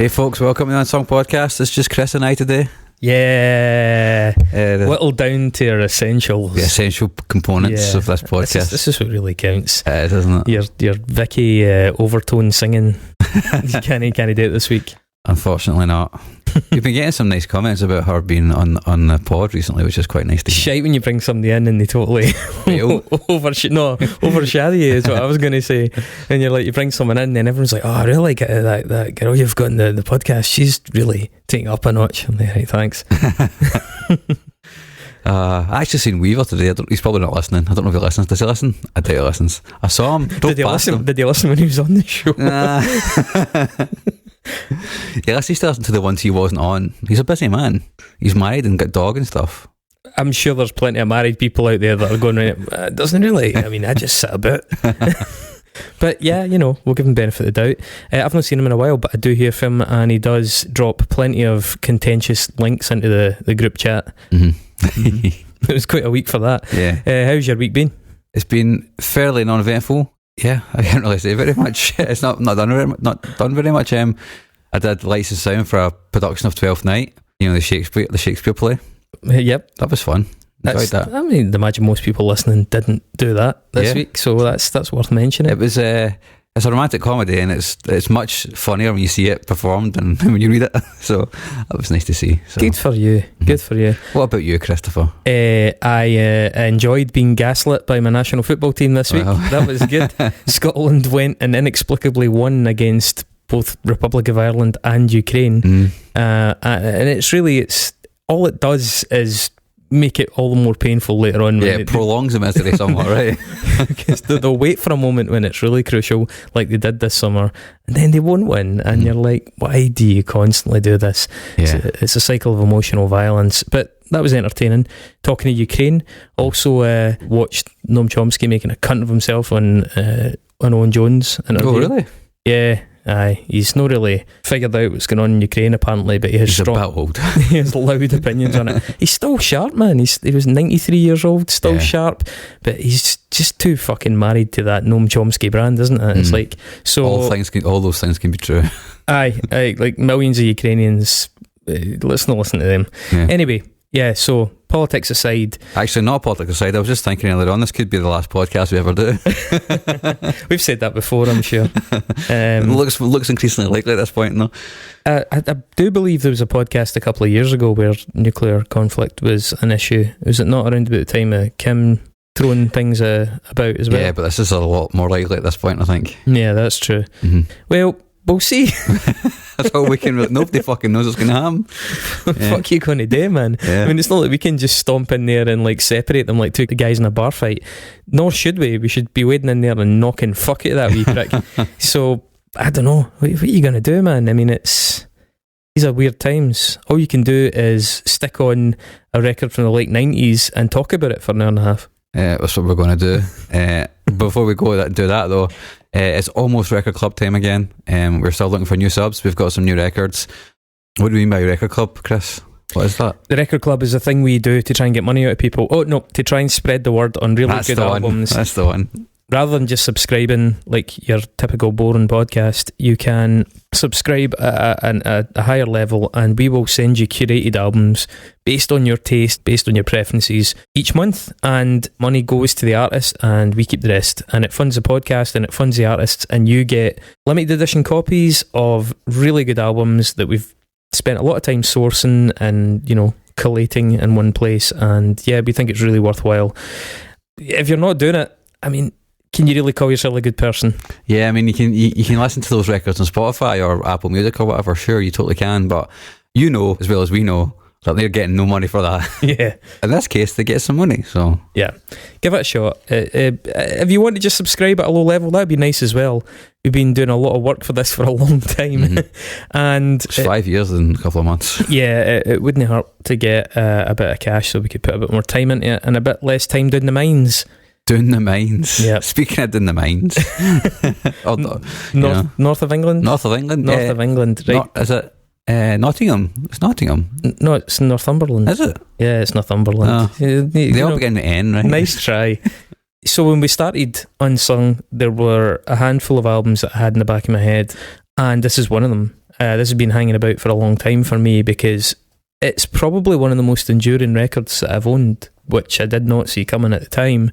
Hey folks, welcome to the Unsung Podcast. It's just Chris and I today. Yeah, whittled down to our essentials. The essential components of this podcast. This is what really counts. It is, isn't it? Your Vicky overtone singing. You can't do it this week. Unfortunately not. You've been getting some nice comments about her being on the pod recently, which is quite nice to hear. Shite when you bring somebody in and they totally overshadow you is what I was going to say. And you're like, you bring someone in and everyone's like, oh, I really like that girl you've got in the podcast. She's really taking it up a notch. I'm like, hey, thanks. I actually seen Weaver today. He's probably not listening. I don't know if he listens. Does he listen? I doubt he listens. I saw him. Did he listen when he was on the show? Yeah, he still listens to the ones he wasn't on. He's a busy man. He's married and got a dog and stuff. I'm sure there's plenty of married people out there that are going, doesn't really. I mean, I just sit about. But yeah, we'll give him benefit of the doubt. I've not seen him in a while, but I do hear from him, and he does drop plenty of contentious links into the group chat. Mm-hmm. It was quite a week for that. Yeah. How's your week been? It's been fairly non-eventful. Yeah, I can't really say very much. It's not done very much. I did lights and sound for a production of Twelfth Night. The Shakespeare play. Yep, that was fun. Enjoyed that. I mean, I'd imagine most people listening didn't do that this week, so that's worth mentioning. It was it's a romantic comedy, and it's much funnier when you see it performed than when you read it. So that was nice to see. So. Good for you. Mm-hmm. Good for you. What about you, Christopher? I enjoyed being gaslit by my national football team this week. That was good. Scotland went and inexplicably won against both Republic of Ireland and Ukraine. And it's all it does is make it all the more painful later on. Yeah, it prolongs the misery somewhat, right? Because they'll wait for a moment when it's really crucial, like they did this summer, and then they won't win, and you're like, why do you constantly do this? Yeah. It's a cycle of emotional violence. But that was entertaining. Talking to Ukraine, also watched Noam Chomsky making a cunt of himself on Owen Jones interview. Oh, really? Yeah. Aye, he's not really figured out what's going on in Ukraine apparently, but he's a bit old. He has loud opinions on it. He's still sharp, man. He was 93 years old, still sharp, but he's just too fucking married to that Noam Chomsky brand, isn't it? It's like, so all those things can be true. Aye, like millions of Ukrainians. Let's not listen to them. Yeah. Anyway, yeah. So politics aside, actually, not politics aside. I was just thinking earlier on, this could be the last podcast we ever do. We've said that before, I'm sure. Looks increasingly likely at this point, though. I do believe there was a podcast a couple of years ago where nuclear conflict was an issue. Was it not around about the time of Kim throwing things about as well? Yeah, but this is a lot more likely at this point, I think. Yeah, that's true. Mm-hmm. Well, we'll see. That's all we can. Nobody fucking knows what's going to happen. What the fuck are you going to do, man? Yeah. I mean, it's not like we can just stomp in there and like separate them like two guys in a bar fight. Nor should we. We should be wading in there and knocking fuck at that wee prick. So I don't know. What are you going to do, man? I mean, these are weird times. All you can do is stick on a record from the late 90s and talk about it for an hour and a half. That's what we're going to do. Before we go do that though, it's almost Record Club time again. We're still looking for new subs. We've got some new records. What do you mean by Record Club, Chris? What is that? The Record Club is a thing we do to try and get money out of people. Oh no, to try and spread the word on really good albums. That's the one. Rather than just subscribing like your typical boring podcast, you can subscribe at a higher level, and we will send you curated albums based on your taste, based on your preferences each month, and money goes to the artist and we keep the rest, and it funds the podcast and it funds the artists, and you get limited edition copies of really good albums that we've spent a lot of time sourcing and collating in one place. And yeah, we think it's really worthwhile. If you're not doing it, I mean, can you really call yourself a good person? Yeah, I mean, you can listen to those records on Spotify or Apple Music or whatever. Sure, you totally can, but as well as we know that they're getting no money for that. Yeah. In this case, they get some money, so yeah, give it a shot. If you want to just subscribe at a low level, that'd be nice as well. We've been doing a lot of work for this for a long time, and it's 5 years in a couple of months. Yeah, it wouldn't hurt to get a bit of cash so we could put a bit more time into it and a bit less time doing the mines. Doing the mines. Yeah. Speaking of doing the mines. North of England. North of England. North of England. Right. Is it Nottingham? It's Nottingham. No, it's Northumberland. Is it? Yeah, it's Northumberland. They all begin the N, right? Nice try. So when we started Unsung, there were a handful of albums that I had in the back of my head, and this is one of them. This has been hanging about for a long time for me because it's probably one of the most enduring records that I've owned, which I did not see coming at the time,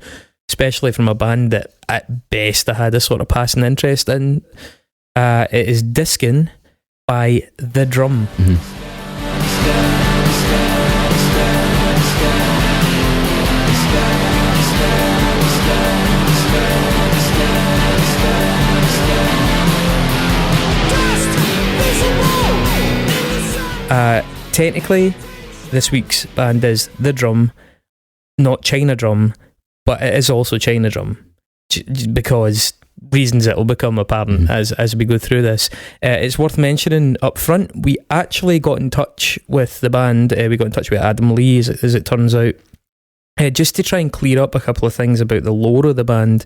especially from a band that at best I had a sort of passing interest in. It is Diskin by The Drum. Technically, this week's band is The Drum, not China Drum, but it is also China Drum, because reasons that will become apparent as we go through this. It's worth mentioning up front, we actually got in touch with the band. We got in touch with Adam Lee, as it turns out, just to try and clear up a couple of things about the lore of the band.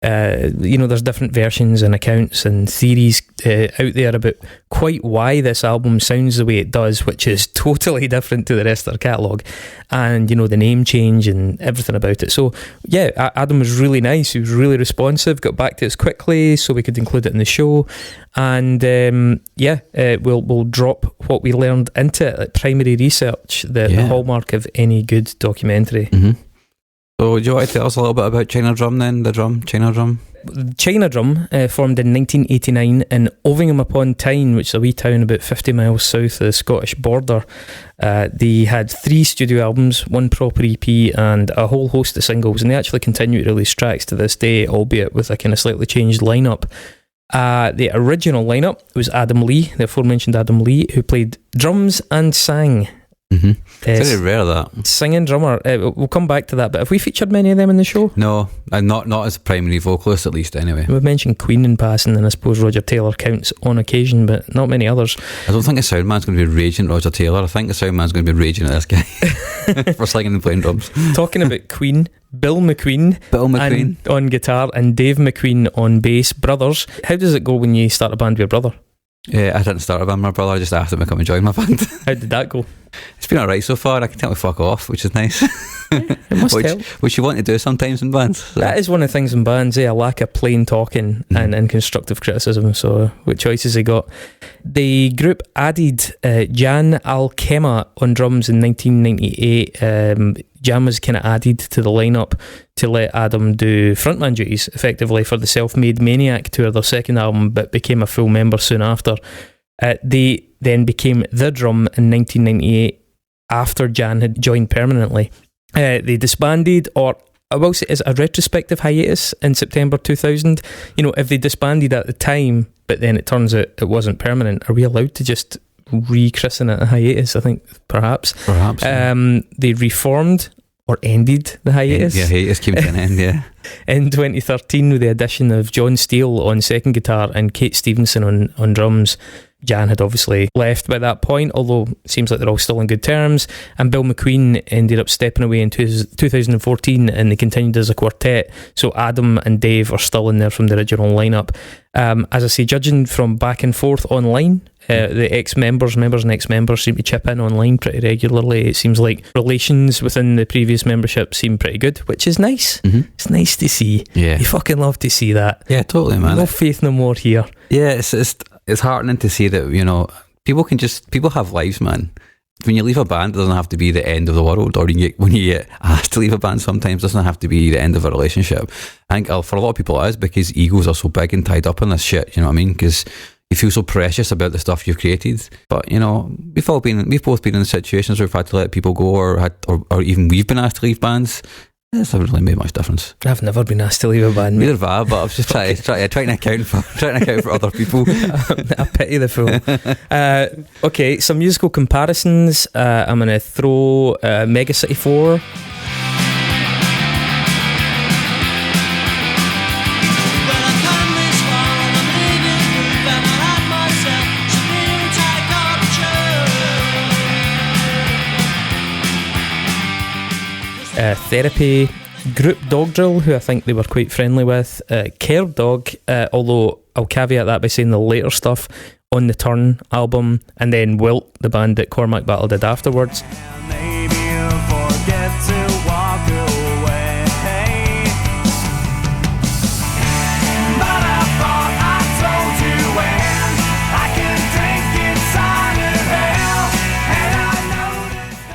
There's different versions and accounts and theories out there about quite why this album sounds the way it does, which is totally different to the rest of their catalogue, and the name change and everything about it. So yeah, Adam was really nice, he was really responsive, got back to us quickly so we could include it in the show, and we'll drop what we learned into it, like primary research, the hallmark of any good documentary. So do you want to tell us a little bit about China Drum then? China Drum? China Drum formed in 1989 in Ovingham-upon-Tyne, which is a wee town about 50 miles south of the Scottish border. They had 3 studio albums, 1 proper EP, and a whole host of singles, and they actually continue to release tracks to this day, albeit with a kind of slightly changed lineup. The original lineup was Adam Lee, the aforementioned Adam Lee, who played drums and sang. Very rare, that singing drummer. We'll come back to that, but have we featured many of them in the show? No, not as primary vocalist, at least, anyway. We've mentioned Queen in passing, and I suppose Roger Taylor counts on occasion, but not many others. I don't think the sound man's going to be raging at Roger Taylor. I think the sound man's going to be raging at this guy for singing and playing drums. Talking about Queen, Bill McQueen on guitar and Dave McQueen on bass, brothers. How does it go when you start a band with your brother? I didn't start a band with my brother, I just asked him to come and join my band. How did that go? It's been alright so far. I can tell me fuck off, which is nice. It must help. Which you want to do sometimes in bands. So. That is one of the things in bands, a lack of plain talking and constructive criticism. So what choices they got? The group added Jan Alkema on drums in 1998. Jan was kind of added to the lineup to let Adam do frontman duties, effectively, for the Self-Made Maniac tour, their second album, but became a full member soon after. They then became The Drum in 1998 after Jan had joined permanently. They disbanded, or I will say as a retrospective hiatus, in September 2000. If they disbanded at the time, but then it turns out it wasn't permanent, are we allowed to just rechristen it a hiatus? I think perhaps. They reformed or ended the hiatus. Yeah, hiatus came to an end, yeah. In 2013 with the addition of John Steele on second guitar and Kate Stevenson on drums. Jan had obviously left by that point, although it seems like they're all still on good terms, and Bill McQueen ended up stepping away in 2014 and they continued as a quartet, so Adam and Dave are still in there from the original lineup. As I say, judging from back and forth online, the members and ex-members seem to chip in online pretty regularly. It seems like relations within the previous membership seem pretty good, which is nice. It's nice to see. You fucking love to see that. Yeah, totally, man. No faith no more here. Yeah, it's heartening to see that, people have lives, man. When you leave a band, it doesn't have to be the end of the world, or when you get asked to leave a band, sometimes it doesn't have to be the end of a relationship. I think for a lot of people it is, because egos are so big and tied up in this shit, you know what I mean? Because you feel so precious about the stuff you've created. But we've both been in situations where we've had to let people go, or even we've been asked to leave bands. It's not really made much difference. I've never been asked to leave a band. Neither have I, but I was just trying to account for other people. I pity the fool. Okay, some musical comparisons. I'm going to throw Mega City 4. Therapy, Group Dog Drill, who I think they were quite friendly with, Care Dog, although I'll caveat that by saying the later stuff on the Turn album, and then Wilt, the band that Cormac Battle did afterwards.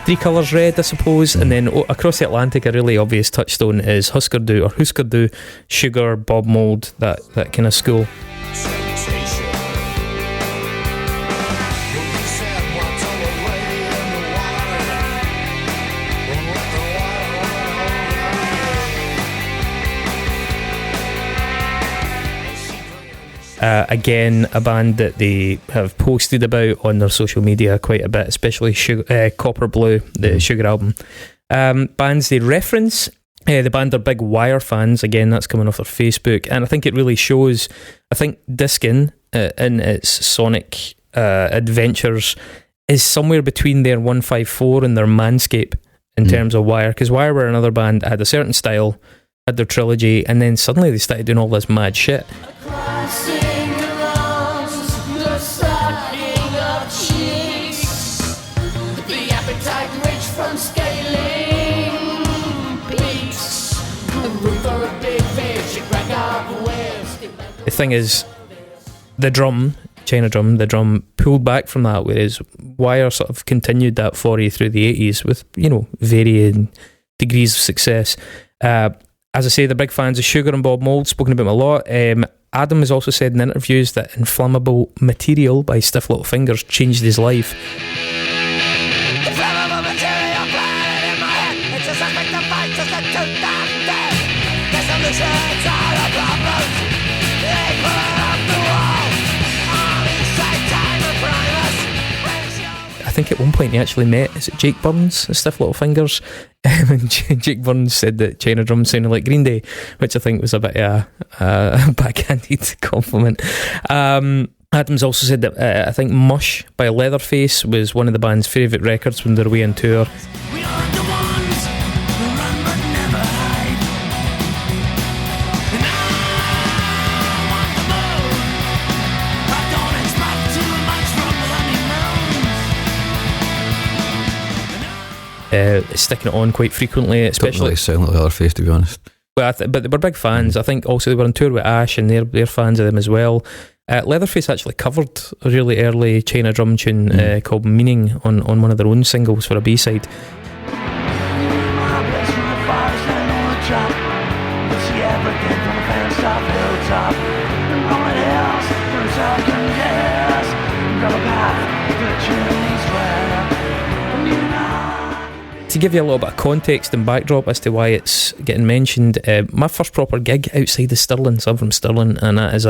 Three Colours Red, I suppose, and then across the Atlantic, a really obvious touchstone is Husker Du, Sugar, Bob Mould, that kind of school. Again, a band that they have posted about on their social media quite a bit, especially Copper Blue, the Sugar album. Bands they reference, the band are big Wire fans. Again, that's coming off their Facebook, and I think it really shows. I think Diskin, in its sonic adventures, is somewhere between their 154 and their Manscape in terms of Wire, because Wire were another band that had a certain style, had their trilogy, and then suddenly they started doing all this mad shit. The thing is, the drum pulled back from that, whereas Wire sort of continued that foray through the 80s with, varying degrees of success. As I say, they're big fans of Sugar and Bob Mould, spoken about them a lot. Adam has also said in interviews that Inflammable Material by Stiff Little Fingers changed his life. I think at one point he actually met Jake Burns at Stiff Little Fingers, and Jake Burns said that China Drum sounded like Green Day, which I think was a bit of a backhanded compliment. Adams also said that I think Mush by Leatherface was one of the band's favourite records when they were away on tour. Sticking it on quite frequently, especially. Don't really sound like Leatherface, to be honest. Well, but they were big fans. I think also they were on tour with Ash, and they're fans of them as well. Leatherface actually covered a really early China Drum tune called Meaning on one of their own singles for a B-side. To give you a little bit of context and backdrop as to why it's getting mentioned, my first proper gig outside of Stirling, so I'm from Stirling, and that is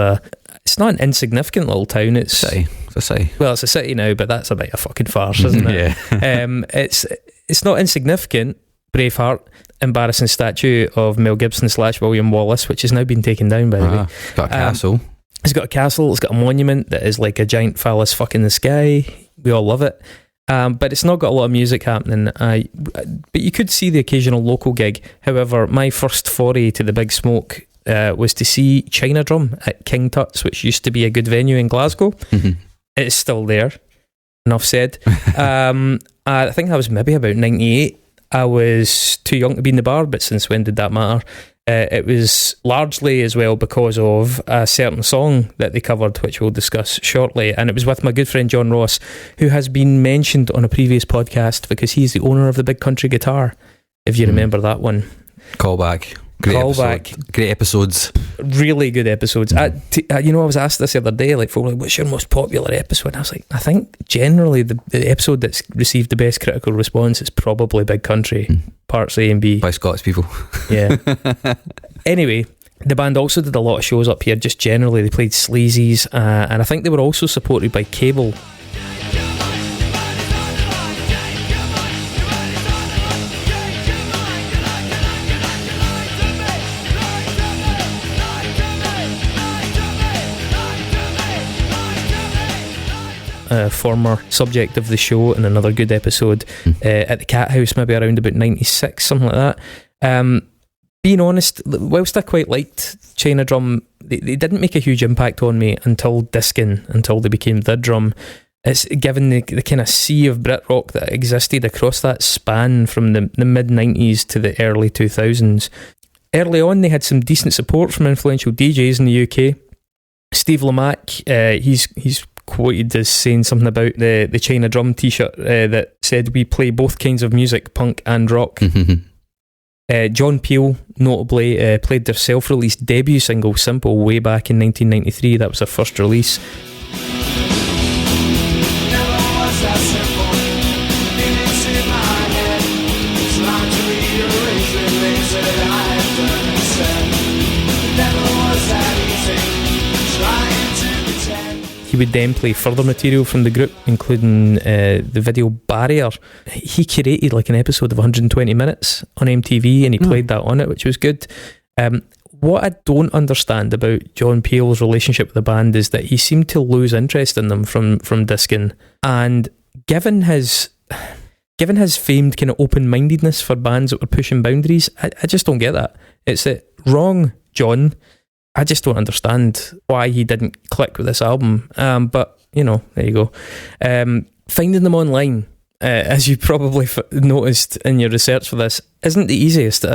it's not an insignificant little town. It's a city. Well, it's a city now, but that's a bit of a fucking farce, isn't it? Yeah. It's not insignificant. Braveheart, embarrassing statue of Mel Gibson / William Wallace, which has now been taken down, by the way. It's got a castle. It's got a castle, it's got a monument that is like a giant phallus fuck in the sky. We all love it. But it's not got a lot of music happening. But you could see the occasional local gig. However, my first foray to the big smoke was to see China Drum at King Tut's, which used to be a good venue in Glasgow. Mm-hmm. It's still there. Enough said. I think I was maybe about 98. I was too young to be in the bar, but since when did that matter? It was largely as well because of a certain song that they covered, which we'll discuss shortly, and it was with my good friend John Ross, who has been mentioned on a previous podcast because he's the owner of the Big Country Guitar, if you remember that one. Callback. Great episodes. Really good episodes. I was asked this the other day, like, what's your most popular episode? I was like, I think generally the episode that's received the best critical response is probably Big Country, parts A and B. By Scottish people. Yeah. Anyway, the band also did a lot of shows up here, just generally. They played sleazies, and I think they were also supported by Cable. Former subject of the show in another good episode at the Cat House, maybe around about 96, something like that. Being honest, whilst I quite liked China Drum, they didn't make a huge impact on me until Diskin, until they became The Drum. It's given the kind of sea of Britrock that existed across that span from the mid-90s to the early 2000s. Early on, they had some decent support from influential DJs in the UK. Steve Lamacq, he's quoted as saying something about the China Drum t-shirt that said, "We play both kinds of music, punk and rock." John Peel notably played their self-released debut single Simple way back in 1993. That was their first release. He would then play further material from the group, including the video Barrier. He curated like an episode of 120 Minutes on MTV, and he played that on it, which was good. What I don't understand about John Peel's relationship with the band is that he seemed to lose interest in them from Diskin. And given his famed kind of open-mindedness for bands that were pushing boundaries, I just don't get that. It's wrong, John. I just don't understand why he didn't click with this album. But, you know, there you go. Finding them online, as you probably noticed in your research for this, isn't the easiest.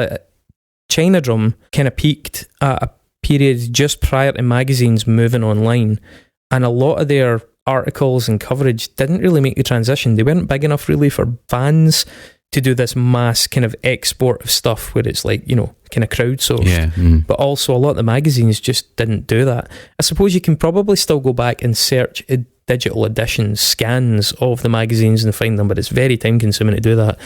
China Drum kind of peaked at a period just prior to magazines moving online, and a lot of their articles and coverage didn't really make the transition. They weren't big enough really for fans to do this mass kind of export of stuff where it's like, you know, kind of crowdsourced. Yeah. But also a lot of the magazines just didn't do that. I suppose you can probably still go back and search digital editions, scans of the magazines and find them, but it's very time consuming to do that.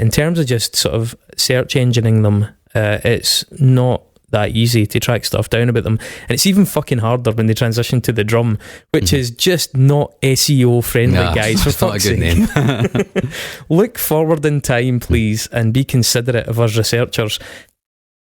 In terms of just sort of search engineing them, it's not that easy to track stuff down about them, and it's even fucking harder when they transition to the drum, which is just not SEO friendly, guys. For fuck's sake. Not a good name. Look forward in time, please, and be considerate of us researchers.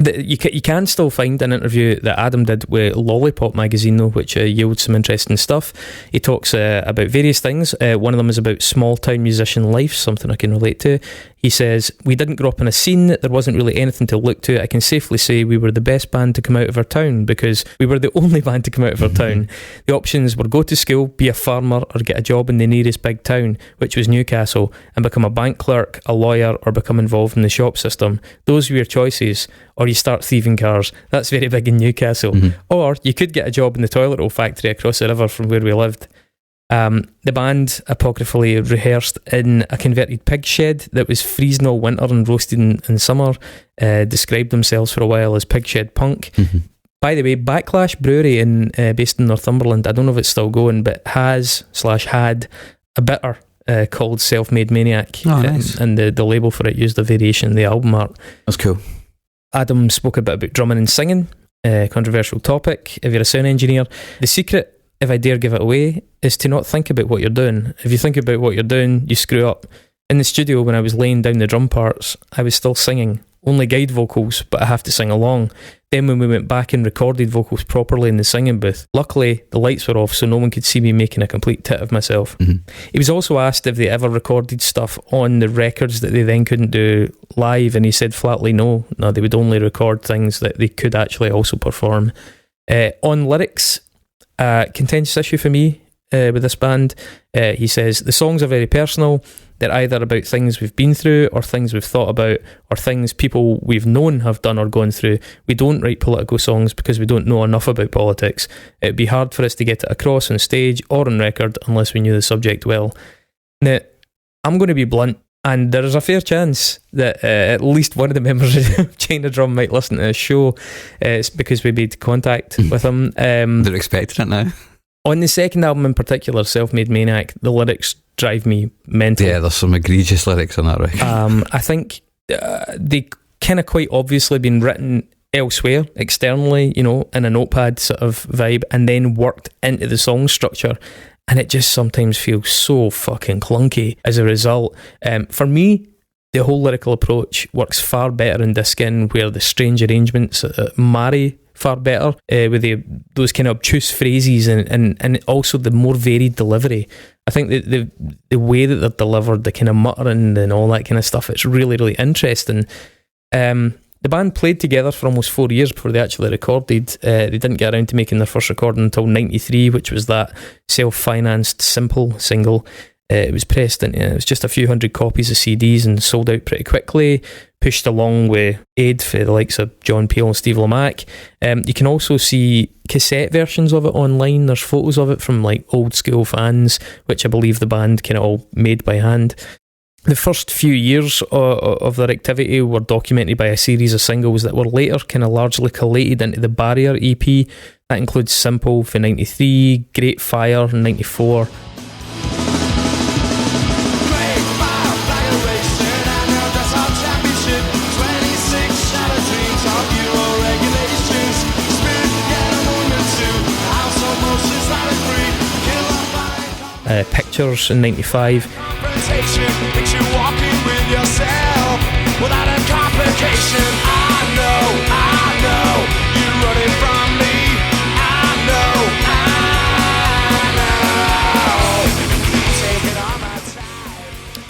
You can still find an interview that Adam did with Lollipop magazine, though, which yields some interesting stuff. He talks about various things. One of them is about small town musician life, something I can relate to. He says, "We didn't grow up in a scene. There wasn't really anything to look to. I can safely say we were the best band to come out of our town because we were the only band to come out of our town. The options were go to school, be a farmer, or get a job in the nearest big town, which was Newcastle, and become a bank clerk, a lawyer, or become involved in the shop system. Those were your choices. Or you start thieving cars. That's very big in Newcastle. Or you could get a job in the toilet roll factory across the river from where we lived." The band apocryphally rehearsed in a converted pig shed that was freezing all winter and roasting in summer. Described themselves for a while as pig shed punk. By the way, Backlash Brewery based in Northumberland, I don't know if it's still going, but had a bitter called Self-Made Maniac. Oh, nice. And the label for it used a variation in the album art. That's cool. Adam spoke a bit about drumming and singing, controversial topic. If you're a sound engineer, the secret, if I dare give it away, is to not think about what you're doing. If you think about what you're doing, you screw up. In the studio, when I was laying down the drum parts, I was still singing, only guide vocals, but I have to sing along. Then when we went back and recorded vocals properly in the singing booth, luckily the lights were off so no one could see me making a complete tit of myself. He was also asked if they ever recorded stuff on the records that they then couldn't do live, and he said flatly no, they would only record things that they could actually also perform. On lyrics, contentious issue for me with this band. He says the songs are very personal. They're either about things we've been through or things we've thought about or things people we've known have done or gone through. We don't write political songs because we don't know enough about politics. It'd be hard for us to get it across on stage or on record unless we knew the subject well. Now, I'm going to be blunt, and there is a fair chance that at least one of the members of China Drum might listen to this show. It's because we made contact with them. They're expecting it now. On the second album in particular, Self-Made Maniac, the lyrics drive me mental. Yeah, there's some egregious lyrics on that record. I think they kind of quite obviously been written elsewhere, externally, you know, in a notepad sort of vibe, and then worked into the song structure. And it just sometimes feels so fucking clunky as a result. For me, the whole lyrical approach works far better in Diskin, where the strange arrangements marry far better with those kind of obtuse phrases and also the more varied delivery. I think the way that they're delivered, the kind of muttering and all that kind of stuff, it's really, really interesting. The band played together for almost 4 years before they actually recorded. They didn't get around to making their first recording until 93, which was that self-financed Simple single. It was pressed into, it was just a few hundred copies of CDs and sold out pretty quickly, pushed along with aid for the likes of John Peel and Steve Lamacq. You can also see cassette versions of it online. There's photos of it from like old school fans, which I believe the band kind of all made by hand. The first few years of their activity were documented by a series of singles that were later kind of largely collated into the Barrier EP. That includes Simple for 93, Great Fire in 94. Pictures in 95.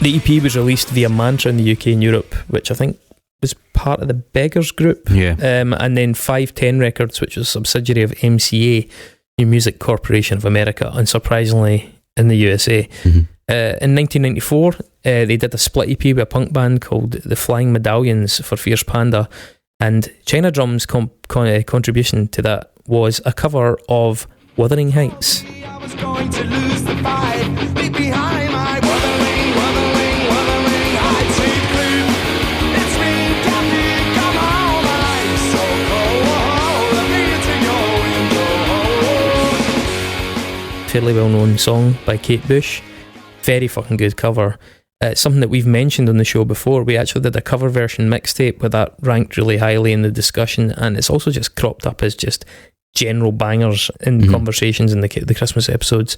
The EP was released via Mantra in the UK and Europe, which I think was part of the Beggars group. Yeah. And then 510 Records, which was a subsidiary of MCA, New Music Corporation of America, unsurprisingly in the USA. Mm-hmm. In 1994, they did a split EP with a punk band called The Flying Medallions for Fierce Panda, and China Drum's contribution to that was a cover of Wuthering Heights. I was going to lose the fight. Leave behind my wuthering heights. Sweet blue, it's me, Captain, come home. I'm so cold. Let me into your window. Fairly well known song by Kate Bush. Very fucking good cover. It's something that we've mentioned on the show before. We actually did a cover version mixtape where that ranked really highly in the discussion, and it's also just cropped up as just general bangers in conversations in the Christmas episodes.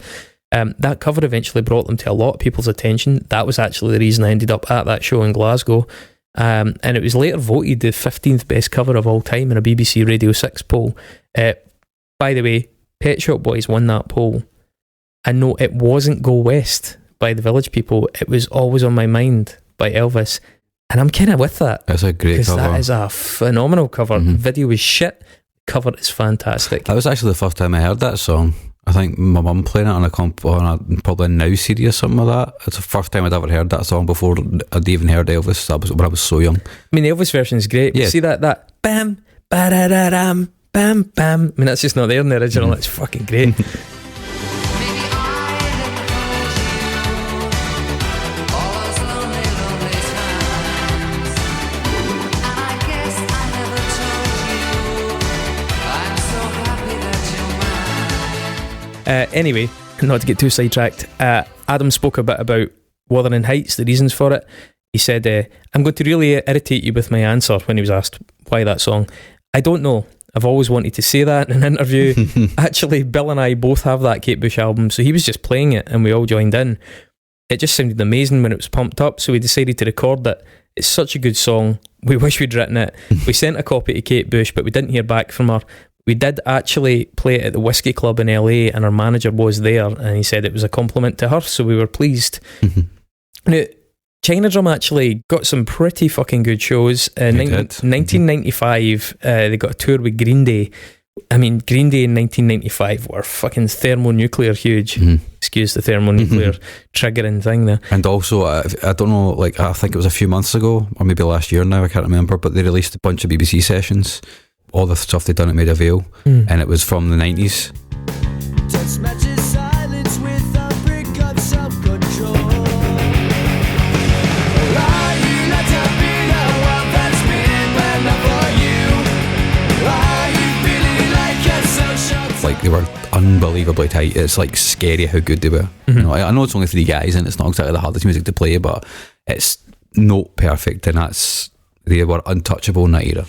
That cover eventually brought them to a lot of people's attention. That was actually the reason I ended up at that show in Glasgow. And it was later voted the 15th best cover of all time in a BBC Radio 6 poll. By the way, Pet Shop Boys won that poll. And no, it wasn't Go West by the Village People. It was Always on My Mind by Elvis. And I'm kind of with that. That's a great cover. Because that is a phenomenal cover. The video is shit. The cover is fantastic. That was actually the first time I heard that song. I think my mum playing it on a probably a Now CD or something like that. It's the first time I'd ever heard that song before I'd even heard Elvis. That was when I was so young. I mean, the Elvis version is great. Yeah. You see that bam, ba-da-da-dam, bam, bam. I mean, that's just not there in the original. It's fucking great. Anyway, not to get too sidetracked, Adam spoke a bit about Wuthering Heights, the reasons for it. He said, I'm going to really irritate you with my answer when he was asked why that song. I don't know. I've always wanted to say that in an interview. Actually, Bill and I both have that Kate Bush album, so he was just playing it and we all joined in. It just sounded amazing when it was pumped up, so we decided to record it. It's such a good song. We wish we'd written it. We sent a copy to Kate Bush, but we didn't hear back from her. We did actually play it at the Whiskey Club in LA, and our manager was there, and he said it was a compliment to her, so we were pleased. Now, China Drum actually got some pretty fucking good shows. 1995, they got a tour with Green Day. I mean, Green Day in 1995 were fucking thermonuclear huge. Excuse the thermonuclear triggering thing there. And also, I don't know, like I think it was a few months ago, or maybe last year now, I can't remember, but they released a bunch of BBC sessions. All the stuff they'd done at Maida Vale, and it was from the 90s. Like, they were unbelievably tight. It's like scary how good they were. You know, I know it's only 3 guys and it's not exactly the hardest music to play, but it's note perfect, and they were untouchable in that era.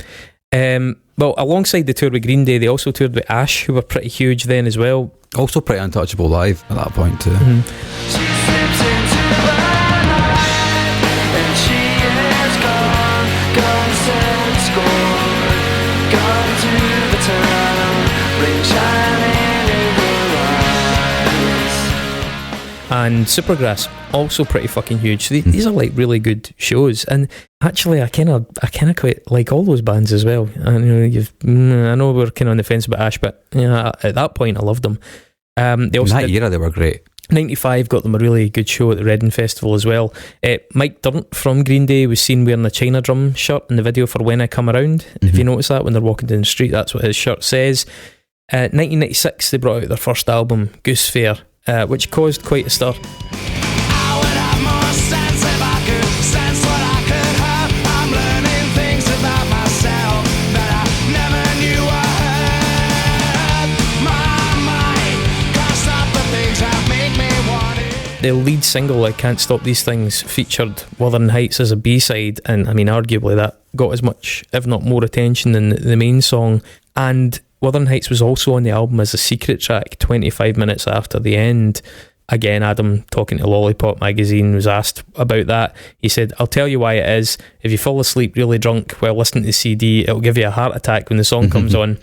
Well, alongside the tour with Green Day, they also toured with Ash, who were pretty huge then as well. Also pretty untouchable live at that point too. And Supergrass, also pretty fucking huge. So these are like really good shows, and actually I kind of quite like all those bands as well. And, I know we're kind of on the fence about Ash, but at that point I loved them. They also in that era they were great. '95 got them a really good show at the Reading Festival as well. Mike Dirnt from Green Day was seen wearing a China drum shirt in the video for When I Come Around. If you notice that when they're walking down the street, that's what his shirt says. 1996 they brought out their first album, Goosefair, which caused quite a stir. I would have more sense if I could sense what I could have. I'm learning things about myself that I never knew I had. My mind can't stop the things that make me want it. The lead single, I Can't Stop These Things, featured Wuthering Heights as a B-side, and I mean arguably that got as much, if not more, attention than the main song. And Wuthering Heights was also on the album as a secret track 25 minutes after the end. Again, Adam, talking to Lollipop magazine, was asked about that. He said, "I'll tell you why it is. If you fall asleep really drunk while listening to the CD, it'll give you a heart attack when the song comes on.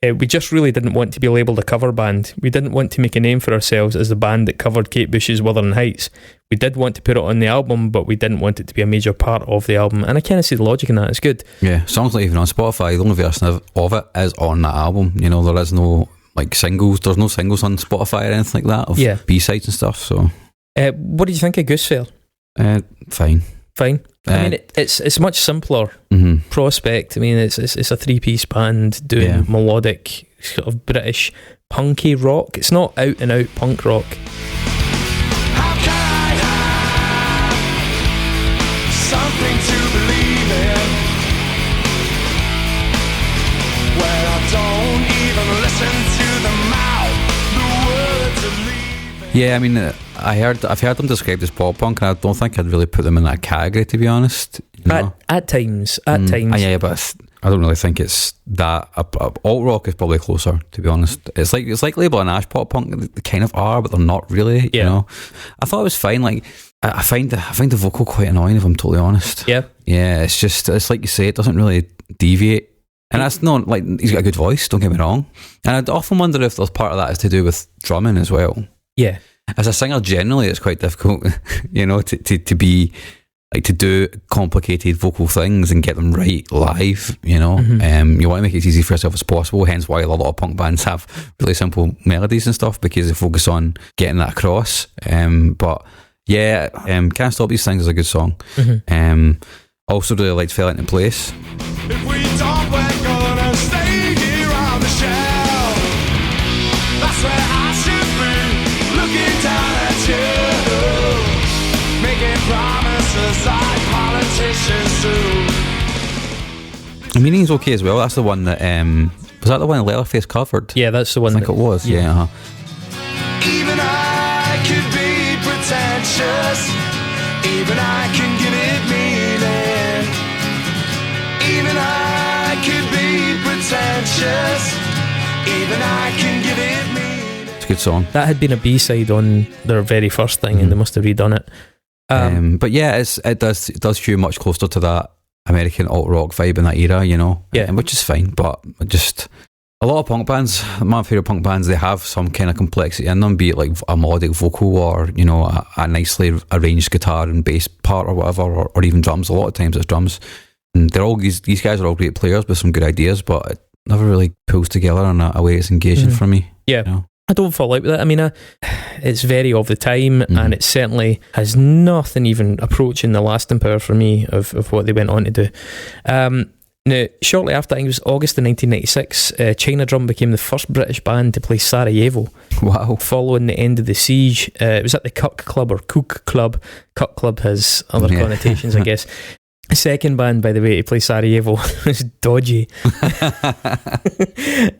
We just really didn't want to be labelled a cover band. We didn't want to make a name for ourselves as the band that covered Kate Bush's Wuthering Heights. We did want to put it on the album, but we didn't want it to be a major part of the album." And I kind of see the logic in that. It's good. Yeah, songs not even on Spotify. The only version of it is on that album. You know, there is no like singles. There's no singles on Spotify or anything like that of B-sides and stuff. So, what do you think of Goosefair? Fine. I mean, it's much simpler. Prospect. I mean, it's a 3-piece band doing melodic, sort of British punky rock. It's not out and out punk rock. How can I have something to believe in when I don't even listen to the mouth, the words of leaving? Yeah, I mean, I've heard them described as pop punk, and I don't think I'd really put them in that category, to be honest. You know? At times. Yeah, but I don't really think it's that. Alt rock is probably closer, to be honest. It's like labeling Ash pop punk. They kind of are, but they're not really. You know, I thought it was fine. Like I find the vocal quite annoying, if I'm totally honest. Yeah. It's like you say, it doesn't really deviate. And that's not like he's got a good voice. Don't get me wrong. And I'd often wonder if there's part of that is to do with drumming as well. Yeah. As a singer, generally, it's quite difficult, you know, to be like to do complicated vocal things and get them right live. You know, you want to make it as easy for yourself as possible. Hence, why a lot of punk bands have really simple melodies and stuff, because they focus on getting that across. But yeah, Can't Stop These Things is a good song. Also, really liked Fell Into Place. If we don't, we're gonna stay here on the shelf. That's where I should be, looking down at you, making promises like politicians do. The Meaning's okay as well. That's the one that was that the one Leatherface covered? Yeah, that's the one. I think it was. Yeah. Even I could be pretentious. Even I can give it meaning. Even I could be pretentious. Even I can give it meaning. It's a good song. That had been a B-side on their very first thing, and they must have redone it. But yeah, it does hew much closer to that American alt rock vibe in that era, you know. Yeah, which is fine. But just a lot of punk bands, my favourite punk bands, they have some kind of complexity in them, be it like a melodic vocal or, you know, a nicely arranged guitar and bass part or whatever, or even drums. A lot of times it's drums. And they're all these guys are all great players with some good ideas, but it never really pulls together in a way that's engaging for me. Yeah. You know? I don't fall out with it. I mean, it's very of the time, and it certainly has nothing even approaching the lasting power for me of what they went on to do. Now, shortly after, I think it was August of 1996, China Drum became the first British band to play Sarajevo. Wow. Following the end of the siege. It was at the Cook Club, or Cook Club. Cook Club has other connotations, I guess. The second band, by the way, to play Sarajevo was dodgy.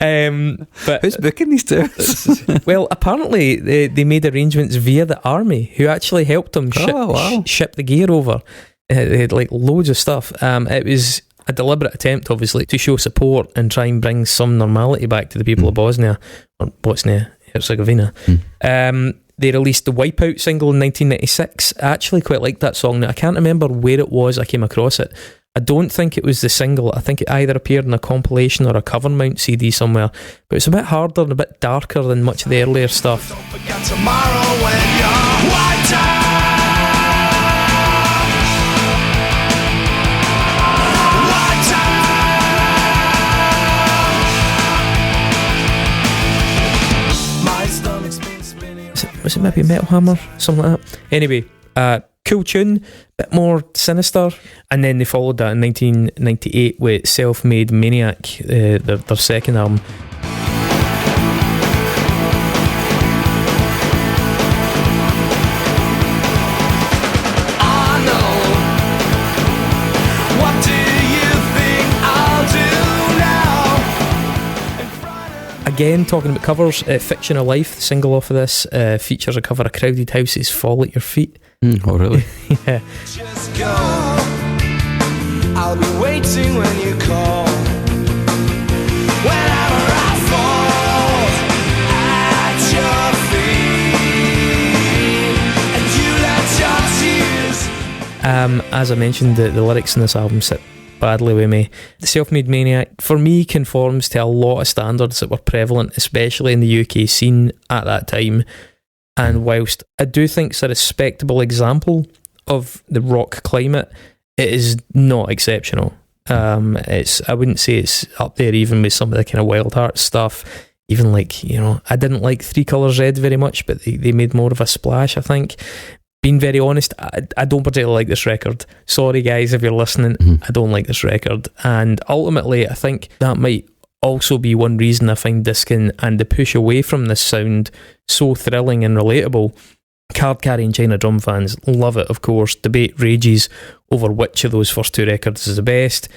But who's booking these tours? Well, apparently they made arrangements via the army, who actually helped them ship the gear over. They had like loads of stuff. It was a deliberate attempt, obviously, to show support and try and bring some normality back to the people of Bosnia, or Bosnia-Herzegovina. They released the Wipeout single in 1996. I actually quite liked that song. Now, I can't remember where it was I came across it. I don't think it was the single. I think it either appeared in a compilation or a cover mount CD somewhere. But it's a bit harder and a bit darker than much of the earlier stuff. Don't forget tomorrow when you're wiped out. was it maybe Metal Hammer, something like that. Anyway, cool tune, bit more sinister, and then they followed that in 1998 with Self-Made Maniac, their second album. Again, talking about covers, Fiction of Life, the single off of this, features a cover of Crowded House's Fall at Your Feet. Oh, really? Yeah. Just go. I'll be waiting when you call. Whenever I fall at your feet, and you let your tears. As I mentioned, the lyrics in this album sit badly with me. The Self-Made Maniac, for me, conforms to a lot of standards that were prevalent, especially in the UK scene at that time. And whilst I do think it's a respectable example of the rock climate, it is not exceptional. I wouldn't say it's up there even with some of the kind of Wild Hearts stuff. Even like, I didn't like Three Colours Red very much, but they made more of a splash, I think. Being very honest, I don't particularly like this record. Sorry guys if you're listening, I don't like this record. And ultimately I think that might also be one reason I find Diskin and the push away from this sound so thrilling and relatable. Card-carrying China Drum fans love it, of course. Debate rages over which of those first two records is the best.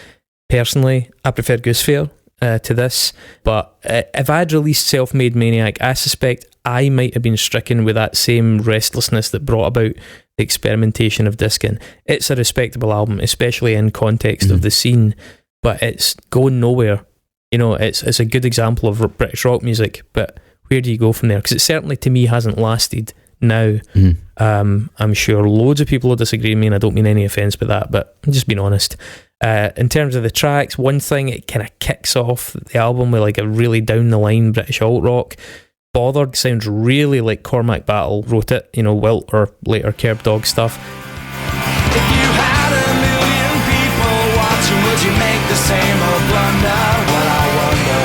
Personally, I prefer Goosefair to this, but if I had released Self-Made Maniac, I suspect I might have been stricken with that same restlessness that brought about the experimentation of Diskin. It's a respectable album, especially in context of the scene, but it's going nowhere. It's a good example of British rock music, but where do you go from there? Because it certainly to me hasn't lasted now. I'm sure loads of people will disagree with me, and I don't mean any offence by that, but I'm just being honest. In terms of the tracks, one thing, it kind of kicks off the album with like a really down the line British alt rock. Bothered sounds really like Cormac Battle wrote it, Wilt or later Curb Dog stuff. If you had a million people watching, would you make the same old blunder? Well, I wonder.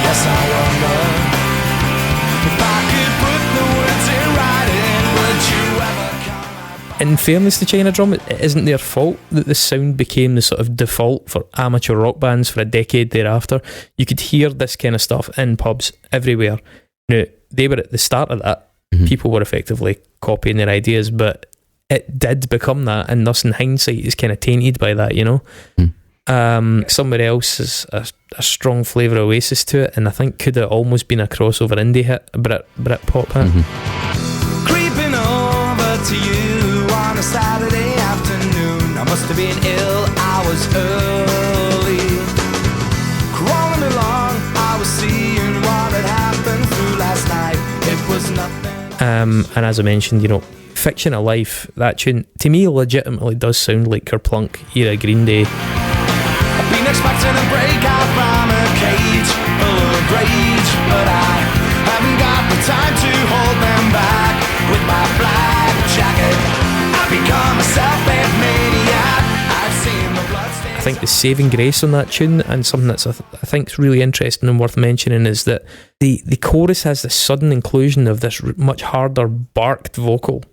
Yes, I wonder. If I could put the words in writing, would you ever come out? In fairness to China Drum, it isn't their fault that the sound became the sort of default for amateur rock bands for a decade thereafter. You could hear this kind of stuff in pubs everywhere. Now, they were at the start of that. People were effectively copying their ideas, but it did become that, and thus in hindsight is kind of tainted by that, Somewhere Else is a strong flavour of Oasis to it, and I think could have almost been a crossover indie hit, a Brit pop hit. Creeping over to you on a Saturday afternoon. I must have been ill, I was early. Crawling along, I was seeing what had happened through last night. It was nothing. And as I mentioned, Fiction of Life, that tune to me legitimately does sound like Kerplunk era Green Day. I've been expecting a break out from a cage full of rage, but I haven't got the time to hold them back. With my black jacket, I've become a self-made maniac. I've seen the bloodstains. I think the saving grace on that tune, and something that's I think is really interesting and worth mentioning, is that the chorus has this sudden inclusion of this much harder barked vocal.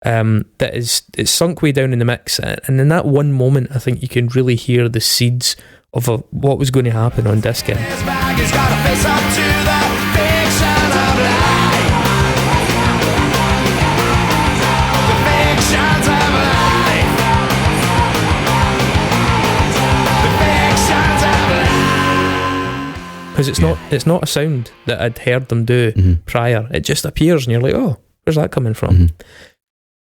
It's sunk way down in the mix, and in that one moment I think you can really hear the seeds of what was going to happen on Diskin. His bag has got to face up to the fiction of life. The fictions of life. The fictions of life. Because it's not a sound that I'd heard them do prior. It just appears and you're like, oh, where's that coming from?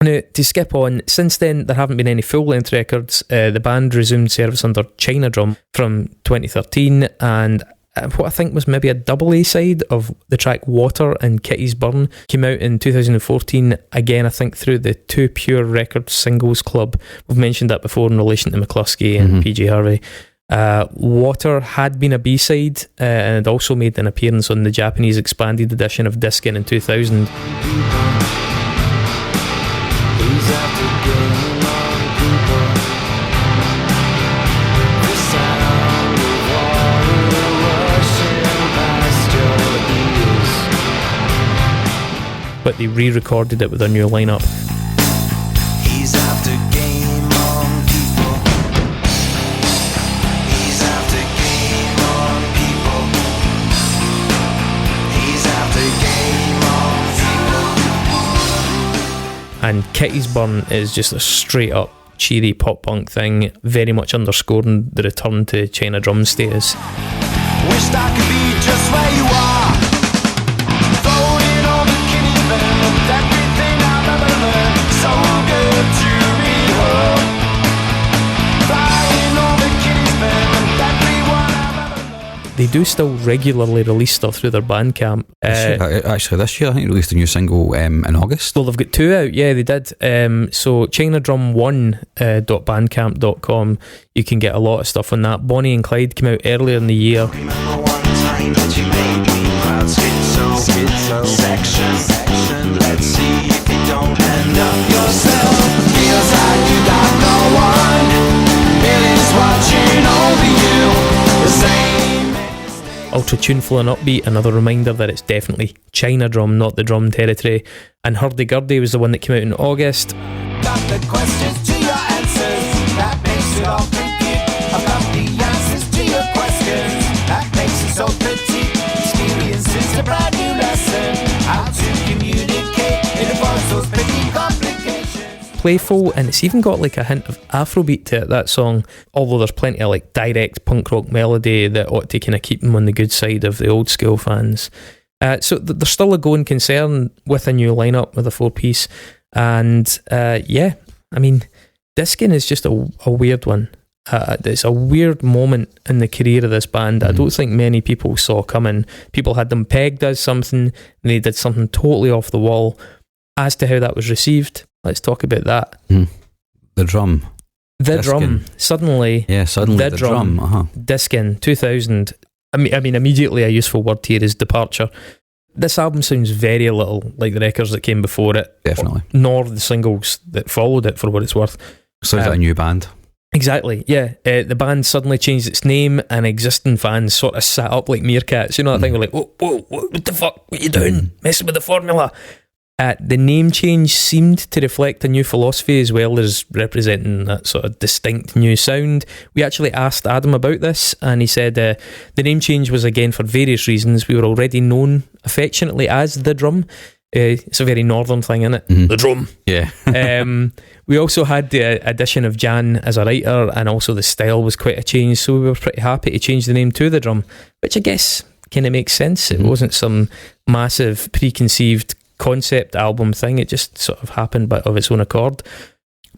Now, to skip on, since then there haven't been any full-length records. The band resumed service under China Drum from 2013, and what I think was maybe a double A-side of the track Water and Kitty's Burn came out in 2014, again I think through the Two Pure Records Singles Club. We've mentioned that before in relation to McCluskey and PJ Harvey. Water had been a B-side and had also made an appearance on the Japanese expanded edition of Diskin in 2000. but they re-recorded it with their new lineup. He's after game on people. He's after game on people. He's after game on people. And Kitty's Burn is just a straight up cheery pop punk thing, very much underscoring the return to China drum status. Wished I could be just where you are. Throwing on the kitty band with everything I've ever learned. So good to be home. Flying on the kitty's band with everyone I've ever learned. They do still regularly release stuff through their Bandcamp. Actually, this year I think they released a new single in August. Well, they've got 2 out, yeah, they did. So ChinaDrum1.bandcamp.com, you can get a lot of stuff on that. Bonnie and Clyde came out earlier in the year. Remember one time that you made me proud. Schizo section. Let's see if you don't end up yourself. Feels like you got no one. Millions watching over you. The same. Ultra tuneful and upbeat, another reminder that it's definitely China drum, not the drum territory. And Hurdy-Gurdy was the one that came out in August. Got the questions to your answers. That makes it all complete. I've got the answers to your questions. That makes it so petite. Experience is a brand new lesson. How to communicate. It involves those petty complications. Playful, and it's even got like a hint of Afrobeat to it, that song, although there's plenty of like direct punk rock melody that ought to kind of keep them on the good side of the old school fans. So there's still a going concern with a new lineup with a 4-piece, and yeah, I mean, Diskin is just a weird one. It's a weird moment in the career of this band. I don't think many people saw coming. People had them pegged as something, and they did something totally off the wall. As to how that was received, let's talk about that. The drum. The Diskin. drum. Suddenly the drum. Diskin, 2000. I mean, immediately a useful word here is departure. This album sounds very little like the records that came before it. Definitely. Nor the singles that followed it, for what it's worth. Sounds like a new band. Exactly, yeah. The band suddenly changed its name, and existing fans sort of sat up like meerkats. You know that thing where like, whoa, what the fuck? What are you doing? Messing with the formula. The name change seemed to reflect a new philosophy as well as representing that sort of distinct new sound. We actually asked Adam about this, and he said the name change was again for various reasons. We were already known affectionately as The Drum. It's a very northern thing, isn't it? The Drum. Yeah. We also had the addition of Jan as a writer, and also the style was quite a change, so we were pretty happy to change the name to The Drum, which I guess kind of makes sense. It wasn't some massive preconceived concept album thing. It just sort of happened but of its own accord.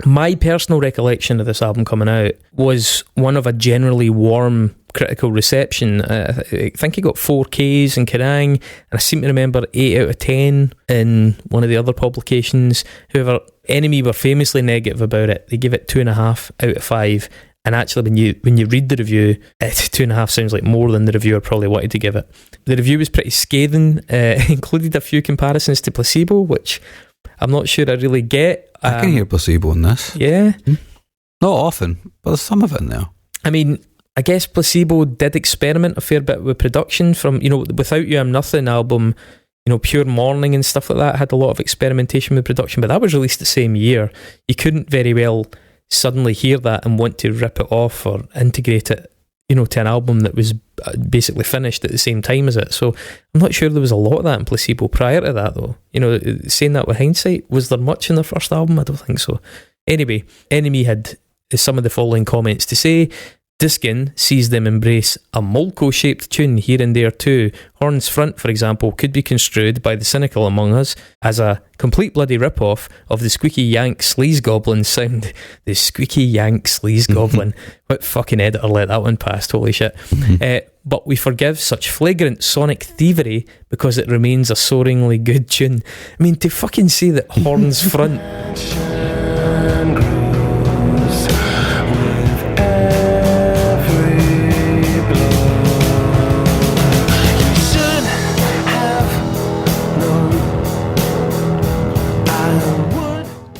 My personal recollection of this album coming out was one of a generally warm critical reception. I think it got 4 Ks in Kerrang, and I seem to remember 8 out of 10 in one of the other publications. However, Enemy were famously negative about it. They give it 2.5 out of 5. And actually, when you read the review, 2.5 sounds like more than the reviewer probably wanted to give it. The review was pretty scathing. Included a few comparisons to Placebo, which I'm not sure I really get. I can hear Placebo in this. Yeah. Not often, but there's some of it in there. I mean, I guess Placebo did experiment a fair bit with production. From, Without You I'm Nothing album, Pure Morning and stuff like that had a lot of experimentation with production, but that was released the same year. You couldn't very well suddenly hear that and want to rip it off or integrate it, to an album that was basically finished at the same time as it. So I'm not sure there was a lot of that in Placebo prior to that, though. Saying that with hindsight, was there much in their first album? I don't think so. Anyway, Enemy had some of the following comments to say. Diskin sees them embrace a Molko-shaped tune here and there too. Horns Front, for example, could be construed by the cynical among us as a complete bloody rip-off of the Squeaky Yank Sleaze Goblin sound. The Squeaky Yank Sleaze Goblin. What fucking editor let that one past? Holy shit. But we forgive such flagrant sonic thievery because it remains a soaringly good tune. I mean, to fucking say that Horns Front...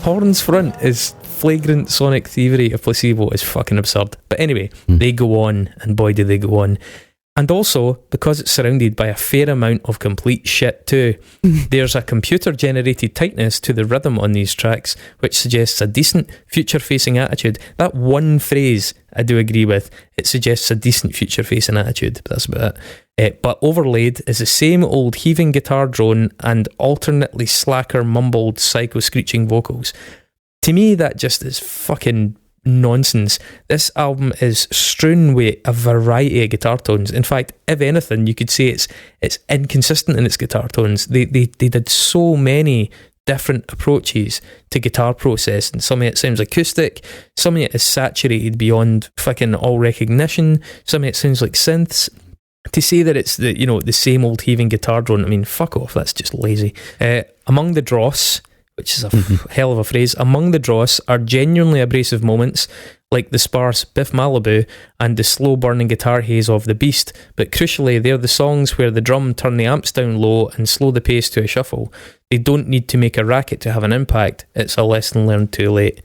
Horns Front is flagrant sonic thievery of Placebo is fucking absurd. But anyway, they go on, and boy do they go on. And also, because it's surrounded by a fair amount of complete shit too, there's a computer-generated tightness to the rhythm on these tracks, which suggests a decent future-facing attitude. That one phrase I do agree with. It suggests a decent future-facing attitude, but that's about it. But overlaid is the same old heaving guitar drone and alternately slacker, mumbled, psycho-screeching vocals. To me, that just is fucking nonsense. This album is strewn with a variety of guitar tones. In fact, if anything, you could say it's inconsistent in its guitar tones. They did so many different approaches to guitar process, and some of it sounds acoustic, some of it is saturated beyond fucking all recognition, some of it sounds like synths. To say that it's the same old heaving guitar drone, I mean, fuck off, that's just lazy. Among the dross, which is a hell of a phrase, among the dross are genuinely abrasive moments like the sparse Biff Malibu and the slow burning guitar haze of The Beast, but crucially they're the songs where the drum turn the amps down low and slow the pace to a shuffle. They don't need to make a racket to have an impact. It's a lesson learned too late.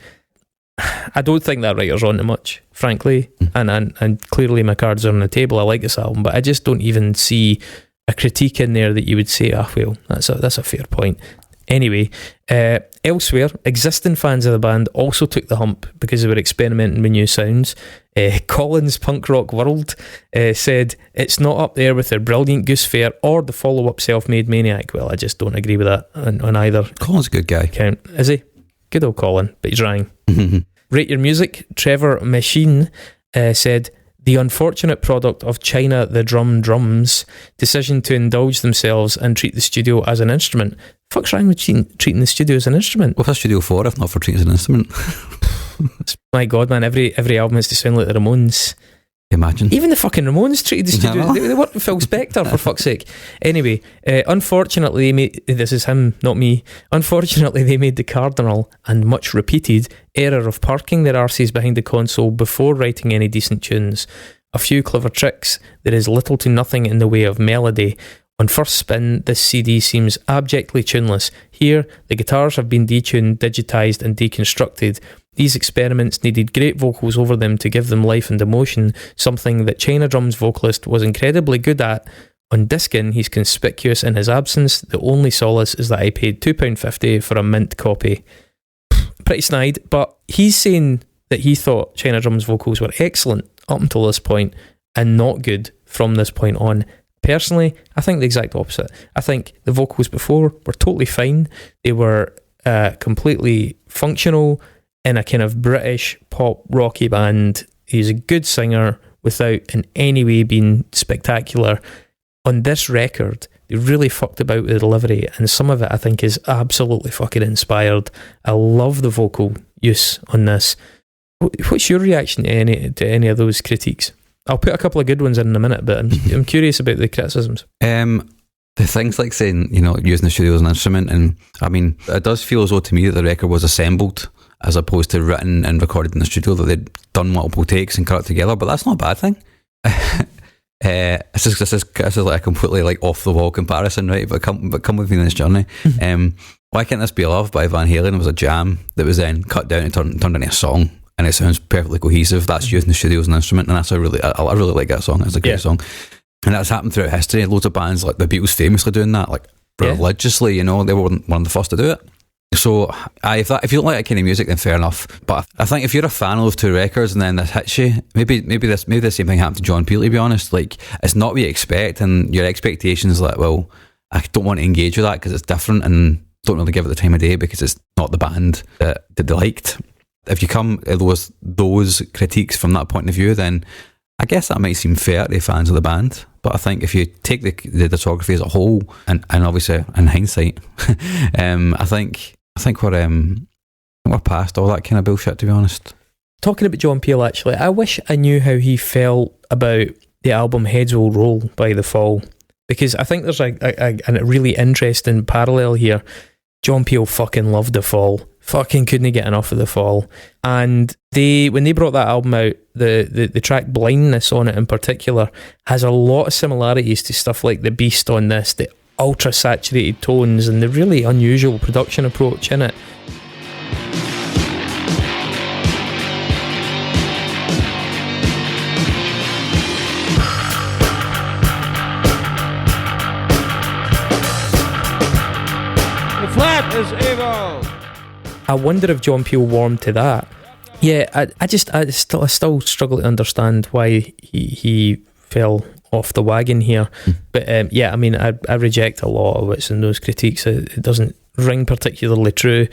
I don't think that writer's on to much, frankly, and clearly my cards are on the table. I like this album, but I just don't even see a critique in there that you would say, well, that's a fair point. Anyway, elsewhere, existing fans of the band also took the hump because they were experimenting with new sounds. Colin's Punk Rock World said it's not up there with their brilliant Goosefair or the follow-up Self-Made Maniac. Well, I just don't agree with that on either. Colin's a good guy. Count. Is he? Good old Colin, but he's trying. Rate Your Music, Trevor Machine said, the unfortunate product of China the Drums decision to indulge themselves and treat the studio as an instrument. Fuck's wrong with treating the studio as an instrument? What's a studio for if not for treating it as an instrument? My God, man, every album has to sound like the Ramones. Imagine. Even the fucking Ramones treated the studio. They weren't Phil Spector, for fuck's sake. Anyway, unfortunately, this is him, not me. Unfortunately, they made the cardinal and much repeated error of parking their arses behind the console before writing any decent tunes. A few clever tricks. There is little to nothing in the way of melody. On first spin, this CD seems abjectly tuneless. Here, the guitars have been detuned, digitized, and deconstructed. These experiments needed great vocals over them to give them life and emotion, something that China Drum's vocalist was incredibly good at. On Diskin, he's conspicuous in his absence. The only solace is that I paid £2.50 for a mint copy. Pretty snide, but he's saying that he thought China Drum's vocals were excellent up until this point and not good from this point on. Personally, I think the exact opposite. I think the vocals before were totally fine. They were completely functional in a kind of British pop rocky band. He's a good singer without in any way being spectacular. On this record, they really fucked about with the delivery, and some of it I think is absolutely fucking inspired. I love the vocal use on this. What's your reaction to any of those critiques? I'll put a couple of good ones in a minute, but I'm curious about the criticisms. The things like saying, using the studio as an instrument, and I mean, it does feel as though to me that the record was assembled as opposed to written and recorded in the studio, that they'd done multiple takes and cut it together, but that's not a bad thing. This is like a completely like off the wall comparison, right? But come with me on this journey. Why Can't This Be Love by Van Halen was a jam that was then cut down and turned into a song, and it sounds perfectly cohesive. That's using the studio as an instrument, and that's I really like that song. It's a great song, and that's happened throughout history. Loads of bands like the Beatles famously doing that, like religiously. They were one of the first to do it. So if you don't like that kind of music, then fair enough. But I think if you're a fan of two records and then this hits you, maybe the same thing happened to John Peel, to be honest. Like, it's not what you expect, and your expectations like, well, I don't want to engage with that because it's different, and don't really give it the time of day because it's not the band that they liked. If you come at those critiques from that point of view, then I guess that might seem fair to fans of the band. But I think if you take the discography as a whole, and obviously in hindsight, I think we're past all that kind of bullshit, to be honest. Talking about John Peel, actually, I wish I knew how he felt about the album Heads Will Roll by The Fall, because I think there's a really interesting parallel here. John Peel fucking loved The Fall. Fucking couldn't get enough of The Fall. And when they brought that album out, the track Blindness on it in particular has a lot of similarities to stuff like The Beast on this, the ultra saturated tones and the really unusual production approach in it. The flat is evil. I wonder if John Peel warmed to that. Yeah, I still struggle to understand why he fell off the wagon here. But yeah, I mean, I reject a lot of what's in those critiques. It doesn't ring particularly true.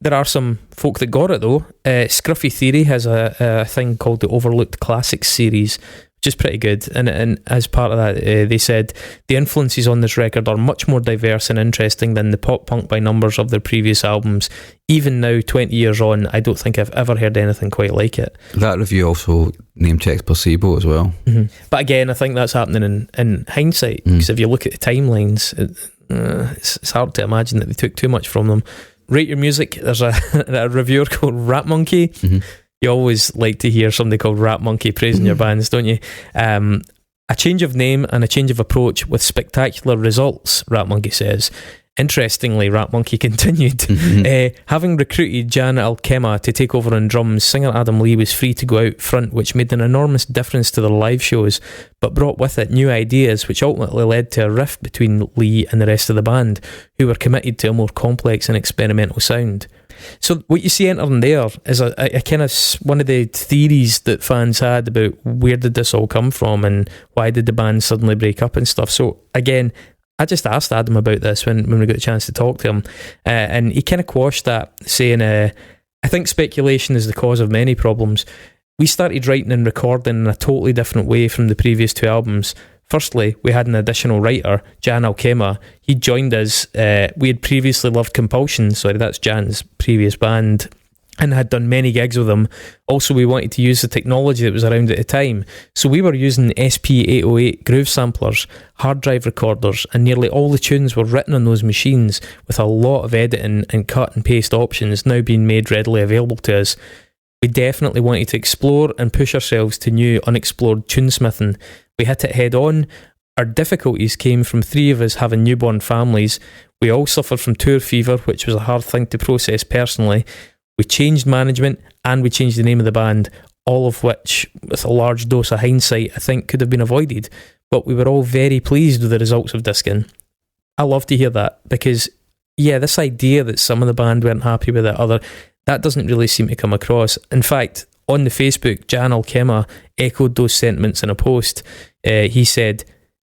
There are some folk that got it though. Scruffy Theory has a thing called the Overlooked Classics series, which is pretty good. And as part of that, they said the influences on this record are much more diverse and interesting than the pop punk by numbers of their previous albums. Even now, 20 years on, I don't think I've ever heard anything quite like it. That review also name checks Placebo as well. Mm-hmm. But again, I think that's happening in hindsight, because if you look at the timelines, it's hard to imagine that they took too much from them. Rate Your Music, there's a reviewer called Rat Monkey. You always like to hear somebody called Rat Monkey praising your bands, don't you? A change of name and a change of approach with spectacular results, Rat Monkey says. Interestingly, Rat Monkey continued, having recruited Jan Alkema to take over on drums, singer Adam Lee was free to go out front, which made an enormous difference to their live shows, but brought with it new ideas, which ultimately led to a rift between Lee and the rest of the band, who were committed to a more complex and experimental sound. So what you see entering there is a kind of one of the theories that fans had about where did this all come from and why did the band suddenly break up and stuff. So again, I just asked Adam about this when we got a chance to talk to him, and he kind of quashed that, saying, I think speculation is the cause of many problems. We started writing and recording in a totally different way from the previous two albums. Firstly, we had an additional writer, Jan Alkema. He joined us. We had previously loved Compulsion, that's Jan's previous band, and had done many gigs with them. Also, we wanted to use the technology that was around at the time. So we were using SP808 groove samplers, hard drive recorders, and nearly all the tunes were written on those machines, with a lot of editing and cut and paste options now being made readily available to us. We definitely wanted to explore and push ourselves to new, unexplored tunesmithing. We hit it head on. Our difficulties came from three of us having newborn families. We all suffered from tour fever, which was a hard thing to process personally. We changed management and we changed the name of the band, all of which, with a large dose of hindsight, I think could have been avoided. But we were all very pleased with the results of Diskin. I love to hear that, because, yeah, this idea that some of the band weren't happy with it, that doesn't really seem to come across. In fact, on the Facebook, Jan Alkema echoed those sentiments in a post. He said,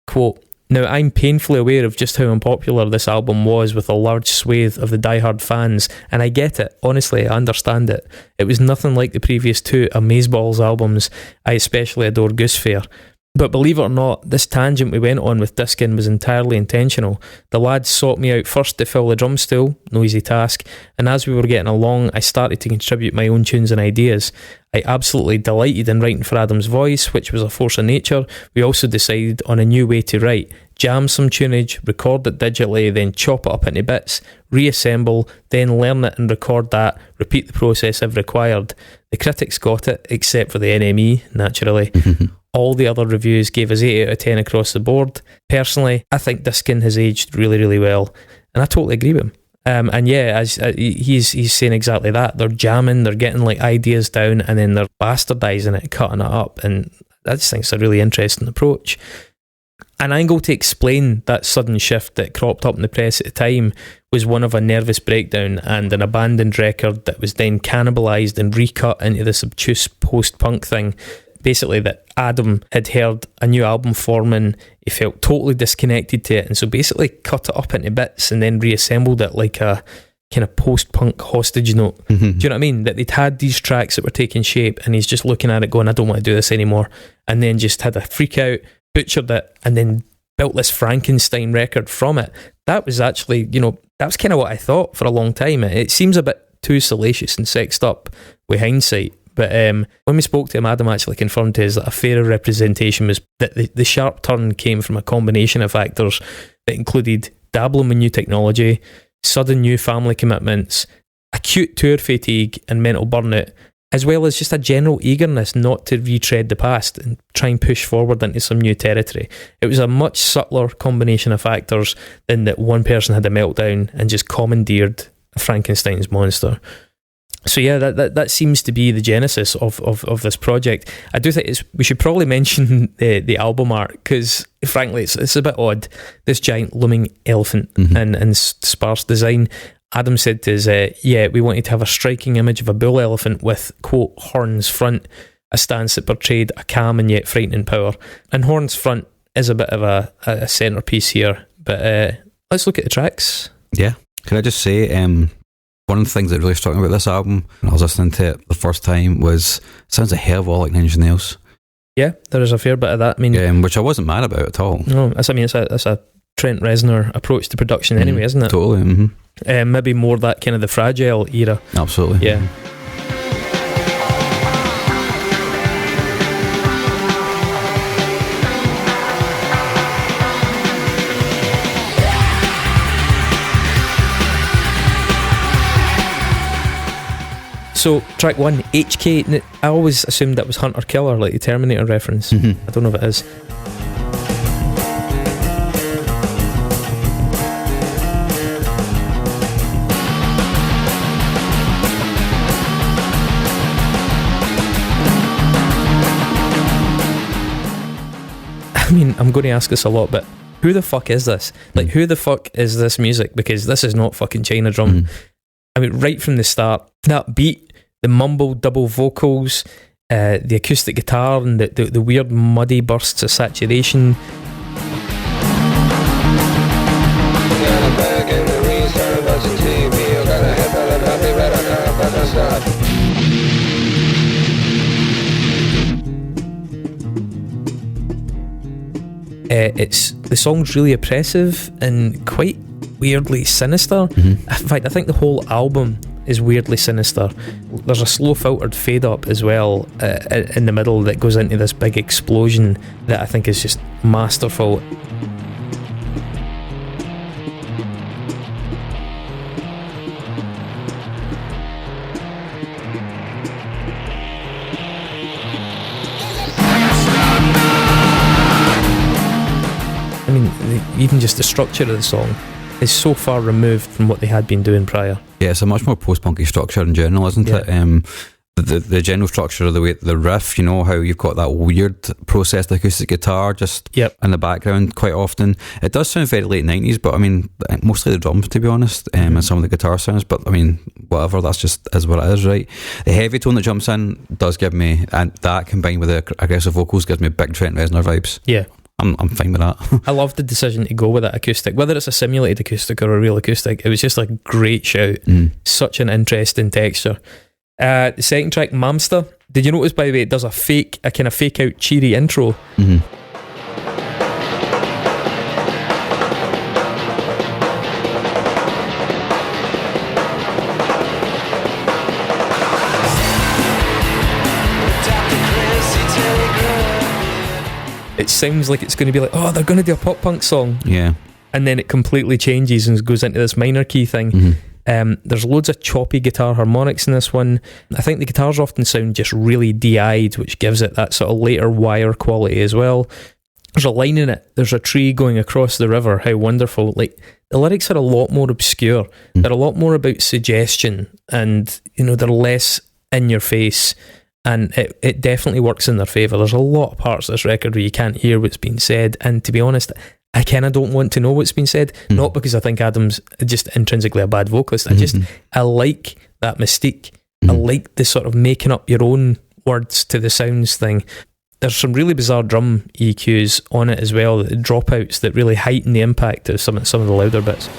quote, "Now, I'm painfully aware of just how unpopular this album was with a large swathe of the diehard fans, and I get it. Honestly, I understand it. It was nothing like the previous two Amazeballs albums. I especially adore Goosefair. But believe it or not, this tangent we went on with Diskin was entirely intentional. The lads sought me out first to fill the drum stool, no easy task, and as we were getting along, I started to contribute my own tunes and ideas. I absolutely delighted in writing for Adam's voice, which was a force of nature. We also decided on a new way to write. Jam some tunage, record it digitally, then chop it up into bits, reassemble, then learn it and record that, repeat the process if required. The critics got it, except for the NME, naturally. All the other reviews gave us 8 out of 10 across the board. Personally, I think Diskin has aged really, really well, and I totally agree with him. And yeah, as he's saying exactly that. They're jamming, they're getting like ideas down, and then they're bastardising it, cutting it up, and I just think it's a really interesting approach. An angle to explain that sudden shift that cropped up in the press at the time was one of a nervous breakdown and an abandoned record that was then cannibalised and recut into this obtuse post-punk thing. Basically, that Adam had heard a new album forming, he felt totally disconnected to it, and so basically cut it up into bits and then reassembled it like a kind of post-punk hostage note. Do you know what I mean? That they'd had these tracks that were taking shape, and he's just looking at it going, I don't want to do this anymore, and then just had a freak out, butchered it, and then built this Frankenstein record from it. That was actually, that was kind of what I thought for a long time. It seems a bit too salacious and sexed up with hindsight. But when we spoke to him, Adam actually confirmed to us that a fairer representation was that the sharp turn came from a combination of factors that included dabbling with new technology, sudden new family commitments, acute tour fatigue and mental burnout, as well as just a general eagerness not to retread the past and try and push forward into some new territory. It was a much subtler combination of factors than that one person had a meltdown and just commandeered Frankenstein's monster. So yeah, that seems to be the genesis of this project. I do think we should probably mention the album art, because frankly it's a bit odd. This giant looming elephant and sparse design. Adam said to us, we wanted to have a striking image of a bull elephant with, quote, horns front, a stance that portrayed a calm and yet frightening power. And horns front is a bit of a centrepiece here. But let's look at the tracks. Yeah. Can I just say, one of the things that really struck me about this album when I was listening to it the first time was, it sounds a hell of a lot like Nine Inch Nails. Yeah, there is a fair bit of that. I mean, which I wasn't mad about at all. No, it's a Trent Reznor approach to production anyway, isn't it? Totally. Maybe more that kind of the Fragile era. Absolutely. Yeah. So, track 1, HK, I always assumed that was Hunter Killer, like the Terminator reference. I don't know if it is. I mean, I'm going to ask this a lot, but who the fuck is this? Like, who the fuck is this music? Because this is not fucking China drum. I mean, right from the start, that beat, the mumble double vocals, the acoustic guitar, and the weird muddy bursts of saturation. The song's really oppressive and quite weirdly sinister. In fact, I think the whole album is weirdly sinister. There's a slow filtered fade up as well in the middle that goes into this big explosion that I think is just masterful. I mean, even just the structure of the song is so far removed from what they had been doing prior. Yeah, it's a much more post-punky structure in general, isn't it? The general structure of the way the riff, you know, how you've got that weird processed acoustic guitar just in the background quite often. It does sound very late 90s, but I mean, mostly the drums, to be honest, and some of the guitar sounds, but I mean, whatever, that's just is what it is, right? The heavy tone that jumps in does give me, and that combined with the aggressive vocals gives me big Trent Reznor vibes. Yeah. I'm fine with that. I love the decision to go with that acoustic, whether it's a simulated acoustic or a real acoustic. It was just a great shout. Such an interesting texture. The second track, Mamster. Did you notice, by the way, it does a kind of fake out cheery intro? It sounds like it's going to be like, oh, they're going to do a pop punk song. Yeah. And then it completely changes and goes into this minor key thing. There's loads of choppy guitar harmonics in this one. I think the guitars often sound just really de-eyed, which gives it that sort of later wire quality as well. There's a line in it, there's a tree going across the river, how wonderful. Like, the lyrics are a lot more obscure. They're a lot more about suggestion, and, you know, they're less in your face. And it definitely works in their favour. There's a lot of parts of this record where you can't hear what's being said, and to be honest, I kind of don't want to know what's been said. Not because I think Adam's just intrinsically a bad vocalist. I like that mystique. I like the sort of making up your own words to the sounds thing. There's some really bizarre drum EQs on it as well, the dropouts that really heighten the impact of some of the louder bits.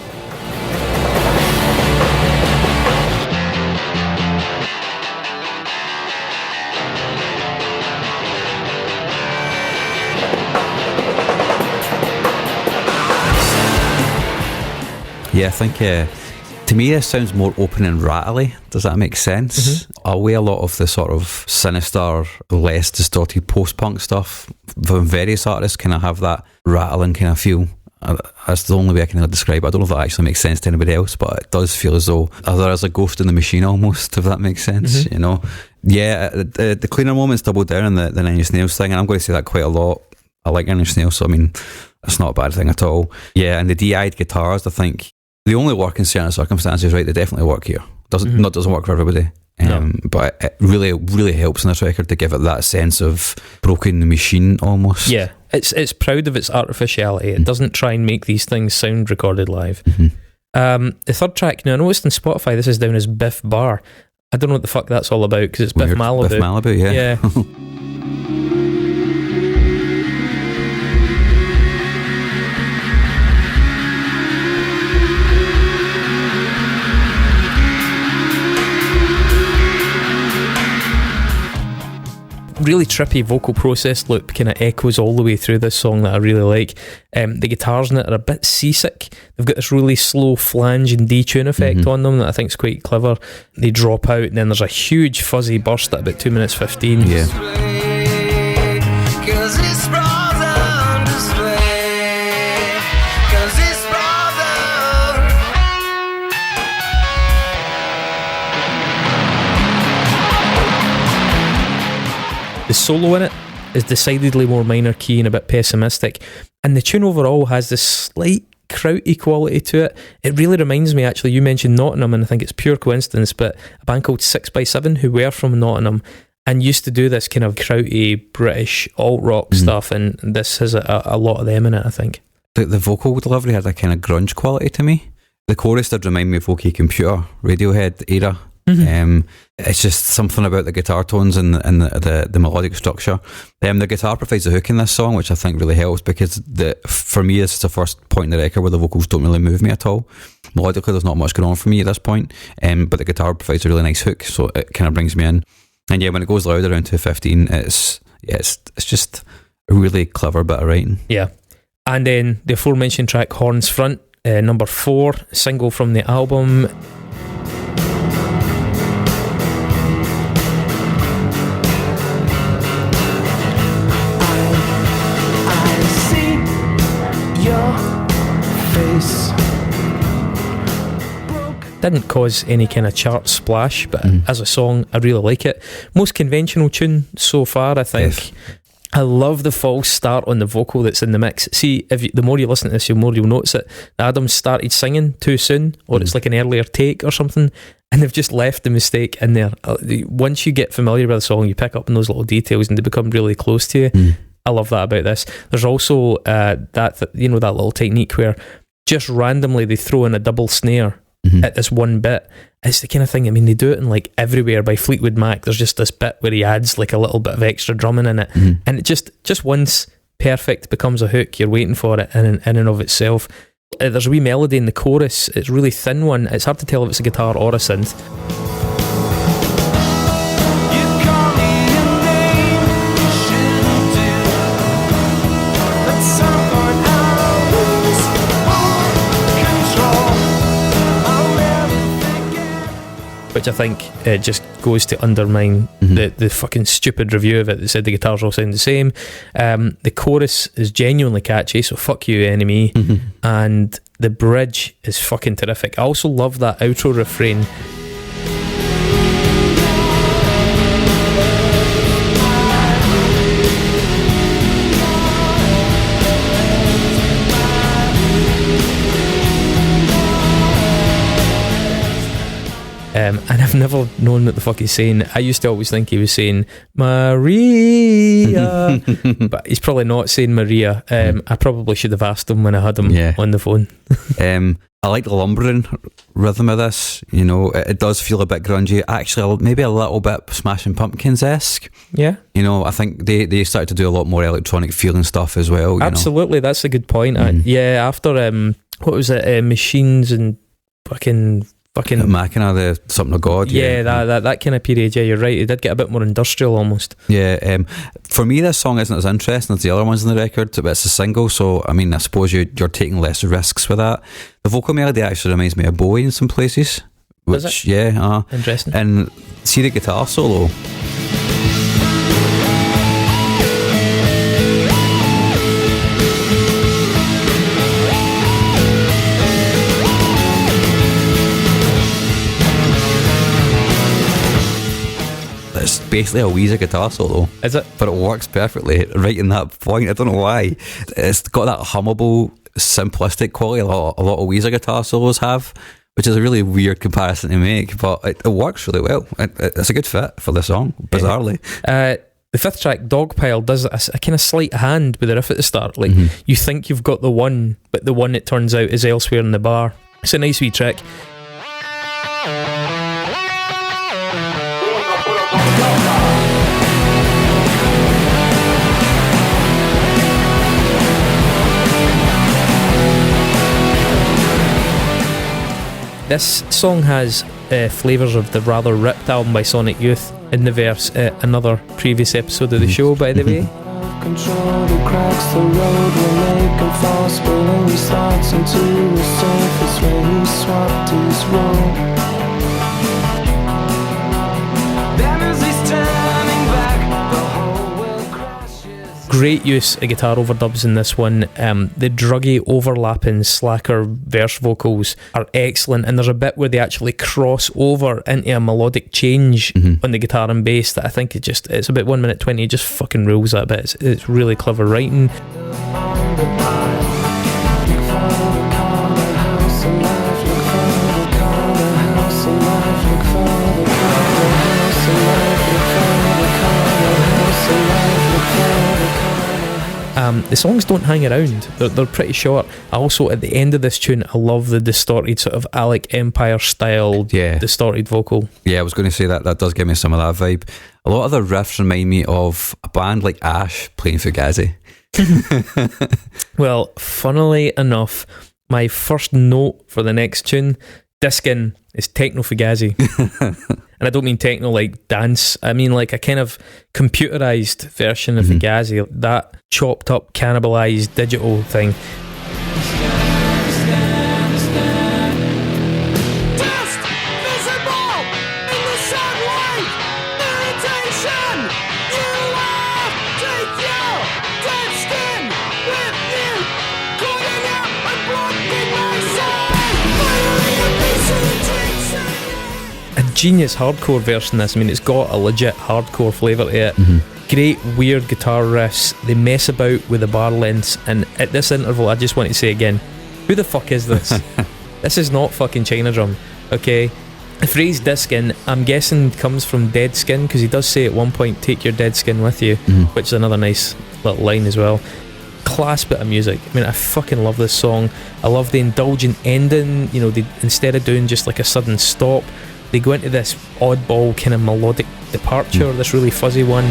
Yeah, I think to me this sounds more open and rattly. Does that make sense? Away a lot of the sort of sinister, less distorted post-punk stuff from various artists kind of have that rattling kind of feel. That's the only way I can describe it. I don't know if that actually makes sense to anybody else, but it does feel as though there is a ghost in the machine almost, if that makes sense, you know. Yeah, the cleaner moments double down on the Nine Inch Nails thing, and I'm going to say that quite a lot. I like Nine Inch Nails, so I mean, it's not a bad thing at all. Yeah, and the de-eyed guitars, I think they only work in certain circumstances, right? They definitely work here. Doesn't work for everybody. but it really helps in this record to give it that sense of broken the machine almost. Yeah, it's proud of its artificiality. It doesn't try and make these things sound recorded live. The third track, now I noticed on Spotify this is down as Biff Bar. I don't know what the fuck that's all about, because it's Biff Malibu. Biff Malibu, yeah. Really trippy vocal process loop kind of echoes all the way through this song that I really like. The guitars in it are a bit seasick. They've got this really slow flange and detune effect on them that I think is quite clever. They drop out and then there's a huge fuzzy burst at about 2 minutes 15. Yeah. Cause it's brought on display. Cause it's brought on. The solo in it is decidedly more minor key and a bit pessimistic, and the tune overall has this slight krauty quality to it. It really reminds me, actually, you mentioned Nottingham, and I think it's pure coincidence, but a band called 6x7 who were from Nottingham and used to do this kind of krauty British alt-rock stuff, and this has a lot of them in it, I think. The vocal delivery had a kind of grunge quality to me. The chorus did remind me of OK Computer, Radiohead era. It's just something about the guitar tones and the melodic structure. The guitar provides a hook in this song, which I think really helps, because for me this is the first point in the record where the vocals don't really move me at all. Melodically there's not much going on for me at this point, but the guitar provides a really nice hook, so it kind of brings me in. And yeah, when it goes loud around 2:15, it's just a really clever bit of writing. Yeah. And then the aforementioned track Horns Front, number 4, single from the album. Didn't cause any kind of chart splash, but as a song I really like it. Most conventional tune so far, I think. Yes. I love the false start on the vocal that's in the mix. See, the more you listen to this, the more you'll notice it. Adam started singing too soon, or it's like an earlier take or something, and they've just left the mistake in there. Once you get familiar with the song, you pick up on those little details and they become really close to you. I love that about this. There's also that little technique where just randomly they throw in a double snare at this one bit. It's the kind of thing, I mean, they do it in like Everywhere by Fleetwood Mac. There's just this bit where he adds like a little bit of extra drumming in it, and it just once perfect becomes a hook. You're waiting for it in and of itself. There's a wee melody in the chorus. It's a really thin one. It's hard to tell if it's a guitar or a synth. Which I think just goes to undermine the fucking stupid review of it that said the guitars all sound the same. The chorus is genuinely catchy, so fuck you, enemy. And the bridge is fucking terrific. I also love that outro refrain. And I've never known what the fuck he's saying. I used to always think he was saying Maria, but he's probably not saying Maria. I probably should have asked him when I had him on the phone. I like the lumbering rhythm of this. You know, it does feel a bit grungy. Actually, maybe a little bit Smashing Pumpkins-esque. Yeah. You know, I think they started to do a lot more electronic feeling stuff as well. Absolutely, that's a good point. After what was it? Machines and fucking Machina, the something of God. That kind of period. Yeah, you're right. It did get a bit more industrial almost. Yeah. For me, this song isn't as interesting as the other ones in the record, but it's a single, so I mean, I suppose you're taking less risks with that. The vocal melody actually reminds me of Bowie in some places. Which, Does it? Yeah. Interesting. And see the guitar solo. It's basically a Weezer guitar solo. Is it? But it works perfectly right in that point. I don't know why. It's got that hummable, simplistic quality a lot of Weezer guitar solos have, which is a really weird comparison to make, but it works really well. It's a good fit for the song, bizarrely. The fifth track, Dogpile, does a kind of sleight of hand with the riff at the start. Like, you think you've got the one, but the one, it turns out, is elsewhere in the bar. It's a nice wee trick. This song has flavours of the rather ripped album by Sonic Youth in the verse. Another previous episode of the show, by the way. Control the cracks, the road will make and fall, spilling these thoughts into the surface where he swapped his role. Then as he's turning back, the whole world crashes. Great use of guitar overdubs in this one. The druggy, overlapping, slacker verse vocals are excellent, and there's a bit where they actually cross over into a melodic change on the guitar and bass that I think it's about 1 minute 20. It just fucking rules that bit. It's really clever writing. The songs don't hang around. They're pretty short. Also, at the end of this tune, I love the distorted sort of Alec Empire style distorted vocal. Yeah, I was going to say that does give me some of that vibe. A lot of the riffs remind me of a band like Ash playing Fugazi. Well, funnily enough, my first note for the next tune, Diskin, is techno Fugazi. And I don't mean techno like dance, I mean like a kind of computerized version of Fugazi, that chopped up, cannibalized digital thing. Genius hardcore version of this. I mean, it's got a legit hardcore flavour to it. Great weird guitar riffs. They mess about with the bar lengths, and at this interval I just want to say again, who the fuck is this? This is not fucking China Drum, okay? The phrase Diskin, I'm guessing, comes from Dead Skin, because he does say at one point, take your dead skin with you, which is another nice little line as well. Class bit of music. I mean, I fucking love this song. I love the indulgent ending. You know, they, instead of doing just like a sudden stop, they go into this oddball kind of melodic departure, this really fuzzy one.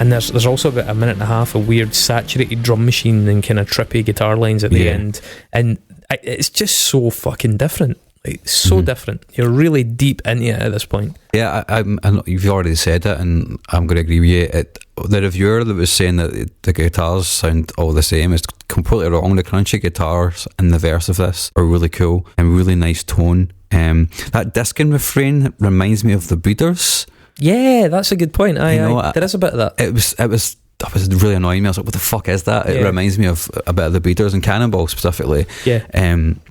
And there's also about a minute and a half of weird saturated drum machine and kind of trippy guitar lines at the end. And it's just so fucking different. Like, so different. You're really deep into it at this point. Yeah, I know you've already said it, and I'm going to agree with you. The reviewer that was saying that the guitars sound all the same is completely wrong. The crunchy guitars in the verse of this are really cool and really nice tone. That Diskin refrain reminds me of the Breeders. Yeah, that's a good point. There is a bit of that. It was really annoying me. I was like, what the fuck is that? It reminds me of a bit of the Breeders and Cannonball specifically. Yeah.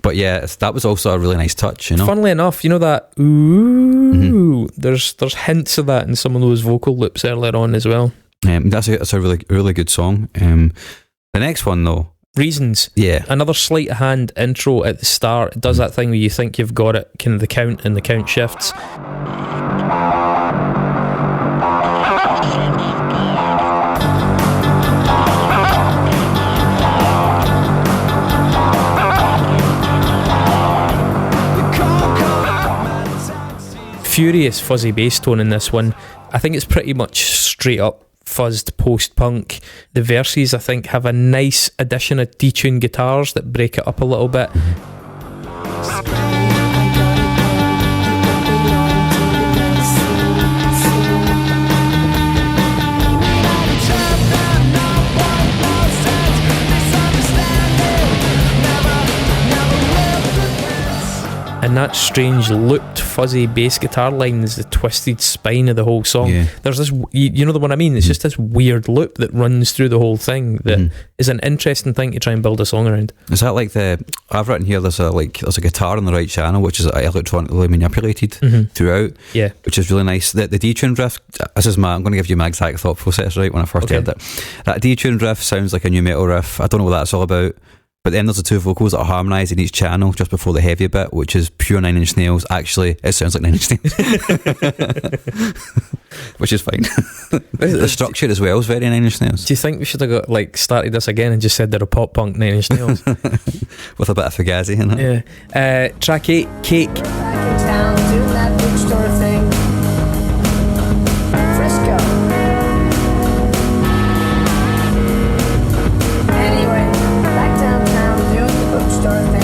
But yeah, that was also a really nice touch, you know. Funnily enough, you know that ooh, there's hints of that in some of those vocal loops earlier on as well. That's a really, really good song. The next one though, Reasons. Yeah. Another sleight of hand intro at the start. It does that thing where you think you've got it, kind of the count, and the count shifts. Furious fuzzy bass tone in this one. I think it's pretty much straight up fuzzed post-punk. The verses, I think, have a nice addition of detuned guitars that break it up a little bit. And and that strange looped fuzzy bass guitar line is the twisted spine of the whole song. There's this, you know the one I mean, it's just this weird loop that runs through the whole thing that is an interesting thing to try and build a song around. Is that like I've written here, there's a guitar on the right channel which is electronically manipulated throughout, which is really nice. The detuned riff, I'm going to give you my exact thought process right when I first heard it. That detuned riff sounds like a new metal riff. I don't know what that's all about. But then there's the two vocals that are harmonised in each channel just before the heavy bit, which is pure Nine Inch Nails. Actually, it sounds like Nine Inch Nails. Which is fine. The structure as well is very Nine Inch Nails. Do you think we should have started this again and just said they're a pop punk Nine Inch Nails? With a bit of Fugazi in it. Yeah. Track 8, Cake. Back in town, doing that bookstore thing. Frisco. Anyway, back downtown, doing the bookstore thing.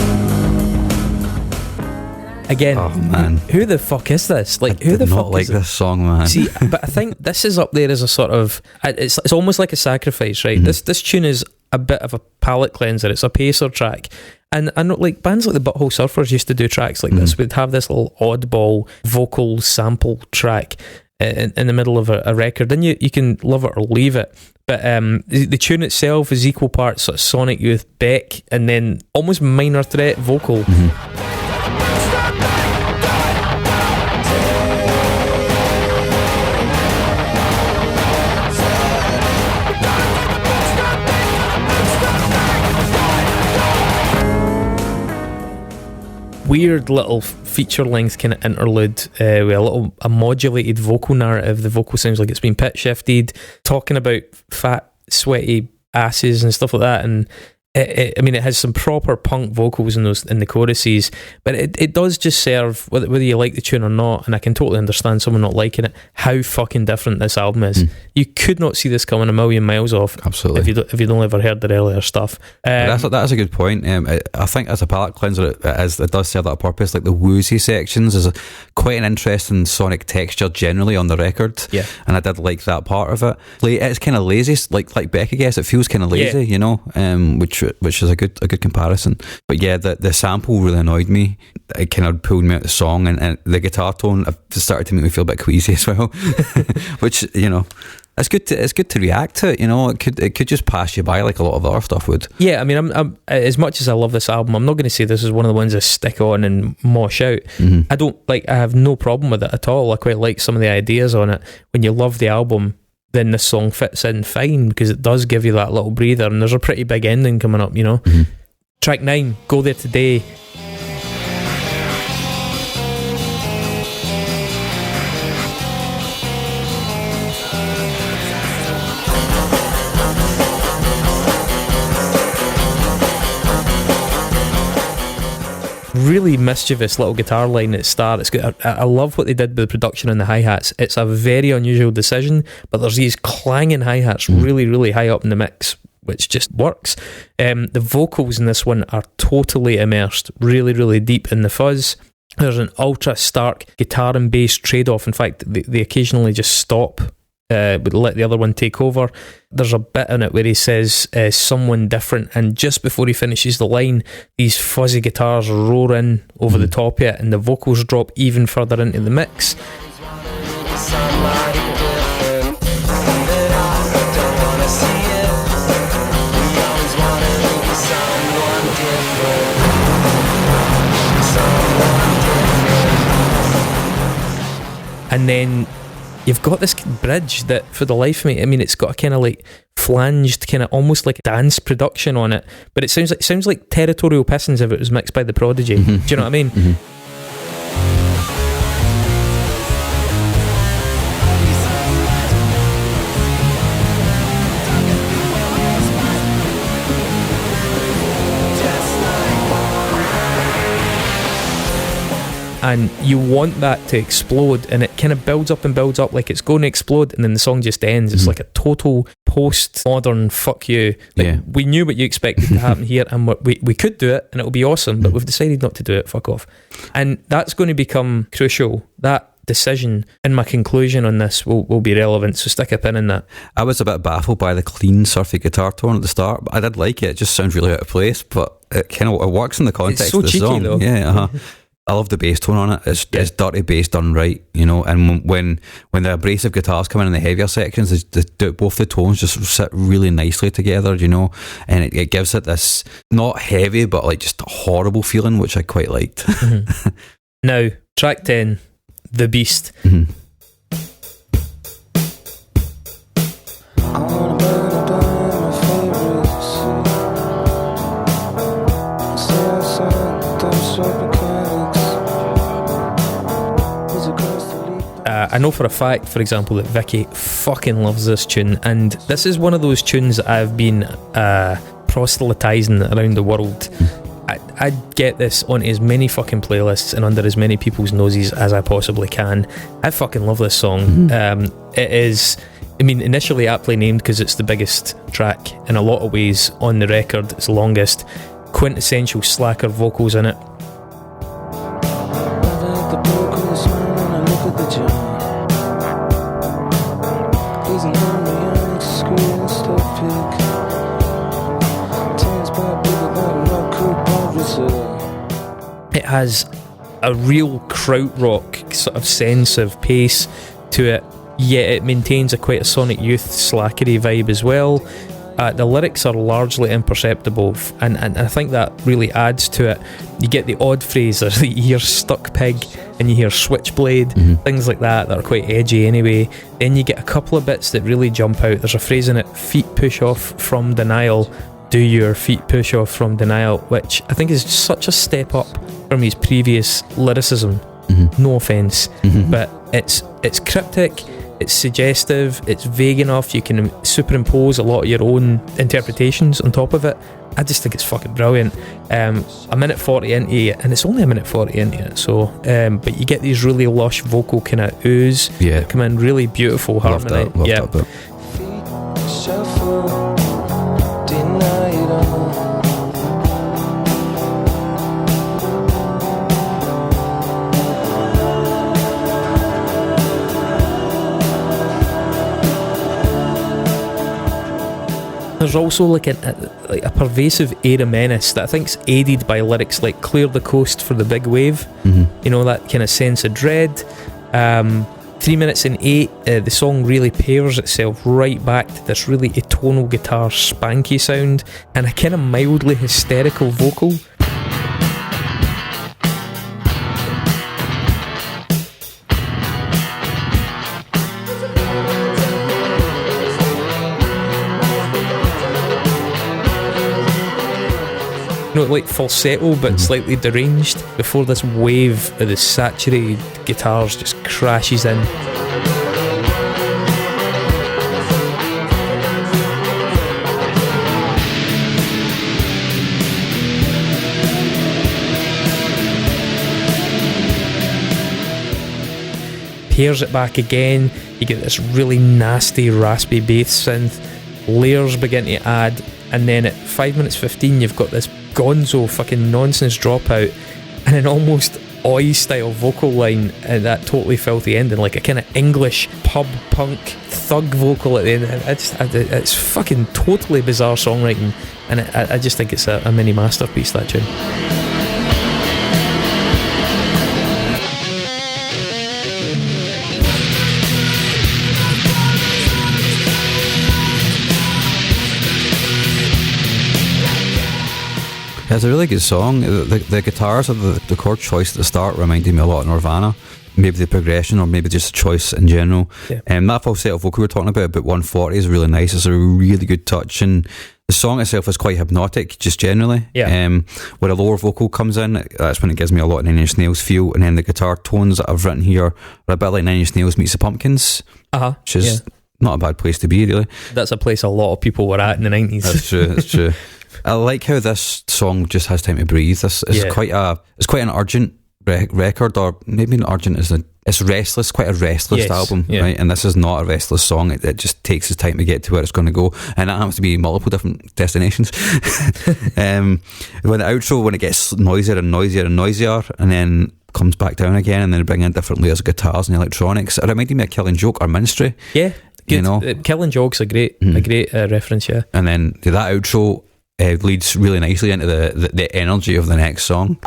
Again, oh man, who the fuck is this? Like, I who did the not fuck like is this song, man. See, but I think this is up there as a sort of, it's almost like a sacrifice, right? This tune is a bit of a palate cleanser. It's a pacer track. And I know, like, bands like the Butthole Surfers used to do tracks like this. We'd have this little oddball vocal sample track in the middle of a record. Then you can love it or leave it. But the tune itself is equal parts sort of Sonic Youth Beck and then almost Minor Threat vocal. Weird little feature length kind of interlude with a modulated vocal narrative. The vocal sounds like it's been pitch shifted, talking about fat, sweaty asses and stuff like that. And it has some proper punk vocals in the choruses, but it does just serve, whether you like the tune or not, and I can totally understand someone not liking it, how fucking different this album is. You could not see this coming a million miles off. Absolutely. If you'd only ever heard their earlier stuff. That's a good point. I think as a palate cleanser, it does serve that purpose. Like the woozy sections is quite an interesting sonic texture generally on the record. Yeah. And I did like that part of it. It's kind of lazy, like Beck, I guess. It feels kind of lazy, you know, which is a good comparison. But yeah, the sample really annoyed me. It kind of pulled me out of the song, and the guitar tone started to make me feel a bit queasy as well. Which, you know, it's good to react to it. You know, it could just pass you by like a lot of other stuff would. Yeah, I mean, I'm as much as I love this album, I'm not going to say this is one of the ones I stick on and mosh out. I have no problem with it at all. I quite like some of the ideas on it. When you love the album, then this song fits in fine because it does give you that little breather, and there's a pretty big ending coming up, you know. Track 9, Go There Today. Really mischievous little guitar line at the start. It's good. I love what they did with the production and the hi-hats. It's a very unusual decision, but there's these clanging hi-hats really, really high up in the mix, which just works. The vocals in this one are totally immersed, really, really deep in the fuzz. There's an ultra stark guitar and bass trade-off. In fact, they occasionally just stop, but let the other one take over. There's a bit in it where he says someone different, and just before he finishes the line, these fuzzy guitars roar in over the top of it, and the vocals drop even further into the mix. And then you've got this bridge that, for the life of me, I mean, it's got a kind of like flanged, kind of almost like dance production on it, but it sounds like Territorial Pissings if it was mixed by The Prodigy. Do you know what I mean? And you want that to explode, and it kind of builds up like it's going to explode, and then the song just ends. It's like a total post-modern fuck you. We knew what you expected to happen here, and we could do it and it'll be awesome, but we've decided not to do it. Fuck off. And that's going to become crucial. That decision in my conclusion on this will be relevant, so stick a pin in that. I was a bit baffled by the clean surfy guitar tone at the start, but I did like it. It just sounds really out of place, but it works in the context it's so of the cheeky, song though. I love the bass tone on it. It's dirty bass done right, you know. And when the abrasive guitars come in the heavier sections, both the tones just sit really nicely together, you know. And it gives it this not heavy but like just horrible feeling, which I quite liked. Mm-hmm. Now, track 10, The Beast. Mm-hmm. I know for a fact, for example, that Vicky fucking loves this tune, and this is one of those tunes that I've been proselytising around the world. I get this on as many fucking playlists and under as many people's noses as I possibly can. I fucking love this song. It is, I mean, initially aptly named because it's the biggest track in a lot of ways on the record. It's the longest, quintessential slacker vocals in it. It has a real krautrock sort of sense of pace to it, yet it maintains quite a Sonic Youth slackery vibe as well. The lyrics are largely imperceptible, and I think that really adds to it. You get the odd phrase, there's you hear stuck pig and you hear switchblade, things like that are quite edgy anyway. Then you get a couple of bits that really jump out. There's a phrase in it, feet push off from denial, do your feet push off from denial, which I think is such a step up from his previous lyricism. No offence, but it's cryptic, it's suggestive, it's vague enough, you can superimpose a lot of your own interpretations on top of it. I just think it's fucking brilliant. A minute 40 into it, and it's only a minute 40 into it, so but you get these really lush vocal kind of oohs that come in, really beautiful harmony. Love that bit. There's also like a pervasive air of menace that I think's aided by lyrics like "Clear the coast for the big wave." You know, that kind of sense of dread. 3 minutes and 8, the song really pairs itself right back to this really atonal guitar spanky sound and a kind of mildly hysterical vocal. Like falsetto but slightly deranged before this wave of the saturated guitars just crashes in. Pairs it back again, you get this really nasty raspy bass synth, layers begin to add, and then at 5 minutes 15 you've got this gonzo fucking nonsense dropout and an almost oi style vocal line at that totally filthy ending, like a kind of English pub punk thug vocal at the end. It's fucking totally bizarre songwriting, and I just think it's a mini masterpiece, that tune. It's a really good song. The guitars of the chord choice at the start reminded me a lot of Nirvana. Maybe the progression, or maybe just the choice in general. That falsetto vocal we were talking about 140 is really nice. It's a really good touch, and the song itself is quite hypnotic, just generally. When a lower vocal comes in, that's when it gives me a lot of Nine Inch Nails feel, and then the guitar tones that I've written here are a bit like Nine Inch Nails meets the Pumpkins, which is not a bad place to be, really. That's a place a lot of people were at in the 90s. That's true. I like how this song just has time to breathe. This is quite an urgent record, or maybe not urgent. It's restless, quite a restless album, right? And this is not a restless song. It just takes its time to get to where it's going to go, and that happens to be multiple different destinations. When the outro, when it gets noisier and noisier and noisier, and then comes back down again, and then bring in different layers of guitars and electronics, it reminded me of Killing Joke or Minstrel. Good. You know, Killing Joke's a great reference, And then that outro leads really nicely into the energy of the next song.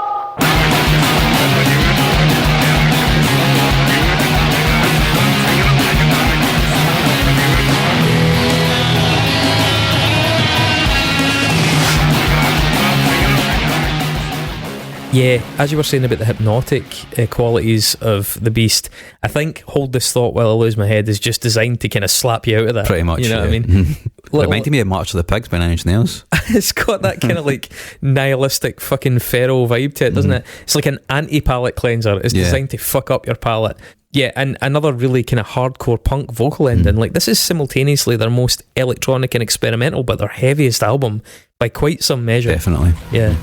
Yeah, as you were saying about the hypnotic qualities of the Beast, I think Hold This Thought While I Lose My Head is just designed to kind of slap you out of that. Pretty much. You know yeah. what I mean? Reminded me of March of the Pigs by Nine Inch Nails. It's got that kind of like nihilistic fucking feral vibe to it, doesn't it? It's like an anti-palate cleanser. It's designed to fuck up your palate. Yeah, and another really kind of hardcore punk vocal ending. Like, this is simultaneously their most electronic and experimental, but their heaviest album by quite some measure. Definitely. Yeah.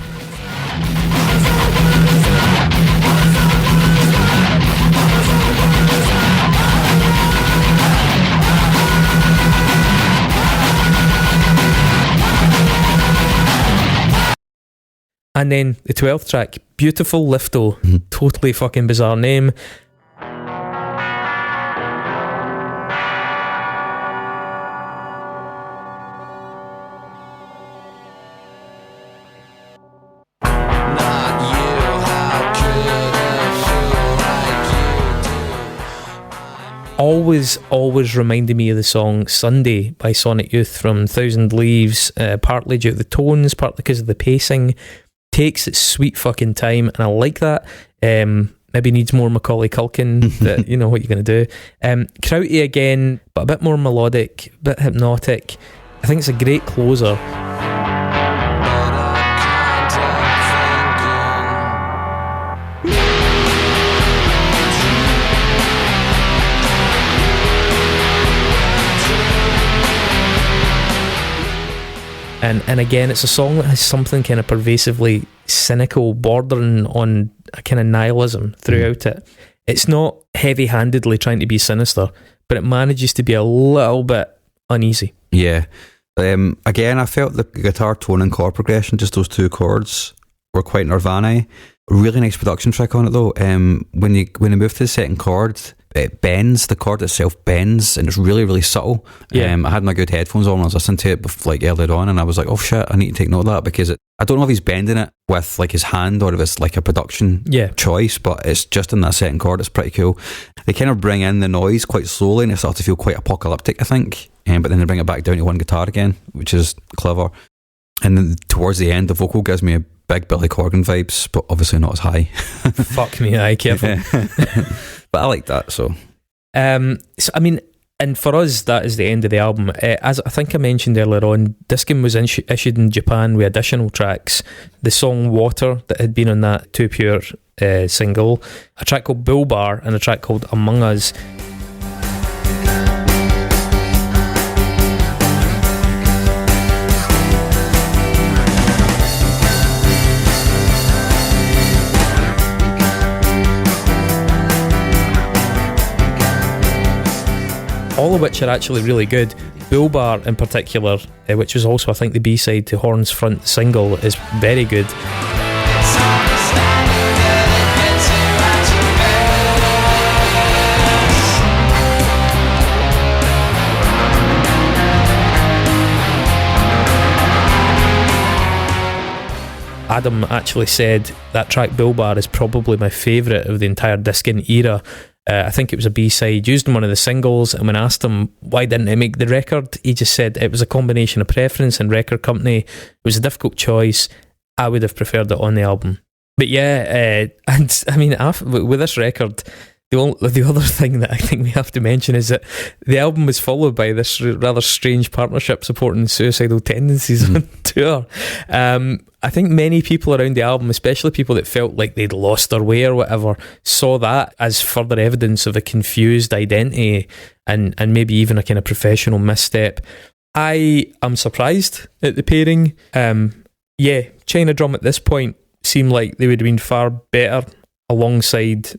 And then the 12th track, Beautiful Lifto. Totally fucking bizarre name. Always reminded me of the song Sunday by Sonic Youth from Thousand Leaves, partly due to the tones, partly because of the pacing. Takes its sweet fucking time, and I like that. Maybe needs more Macaulay Culkin, but you know what you're going to do. Krauty again, but a bit more melodic, a bit hypnotic. I think it's a great closer. And again, it's a song that has something kind of pervasively cynical, bordering on a kind of nihilism throughout it. It's not heavy-handedly trying to be sinister, but it manages to be a little bit uneasy. Yeah. Again, I felt the guitar tone and chord progression, just those two chords, were quite Nirvana. Really nice production track on it though. When you move to the second chord, it bends, the chord itself bends, and it's really, really subtle. Yeah. I had my good headphones on when I was listening to it like earlier on, and I was like, oh shit, I need to take note of that, because I don't know if he's bending it with like his hand or if it's like a production choice, but it's just in that second chord. It's pretty cool. They kind of bring in the noise quite slowly, and it starts to feel quite apocalyptic, I think, but then they bring it back down to one guitar again, which is clever. And then towards the end, the vocal gives me a big Billy Corgan vibes, but obviously not as high. Fuck me, aye, careful. But I like that, so. So I mean, and for us, that is the end of the album. As I think I mentioned earlier on, Diskin was issued in Japan with additional tracks. The song Water that had been on that Too Pure single, a track called Bull Bar, and a track called Among Us. All of which are actually really good. Bull Bar in particular, which was also I think the B-side to Horn's front single, is very good. Adam actually said that track Bull Bar is probably my favourite of the entire Diskin era. I think it was a B-side used in one of the singles, and when I asked him why didn't it make the record, he just said it was a combination of preference and record company. It was a difficult choice. I would have preferred it on the album. But yeah, and I mean, with this record, the other thing that I think we have to mention is that the album was followed by this rather strange partnership supporting suicidal tendencies on tour. I think many people around the album, especially people that felt like they'd lost their way or whatever, saw that as further evidence of a confused identity and maybe even a kind of professional misstep. I am surprised at the pairing. China Drum at this point seemed like they would have been far better alongside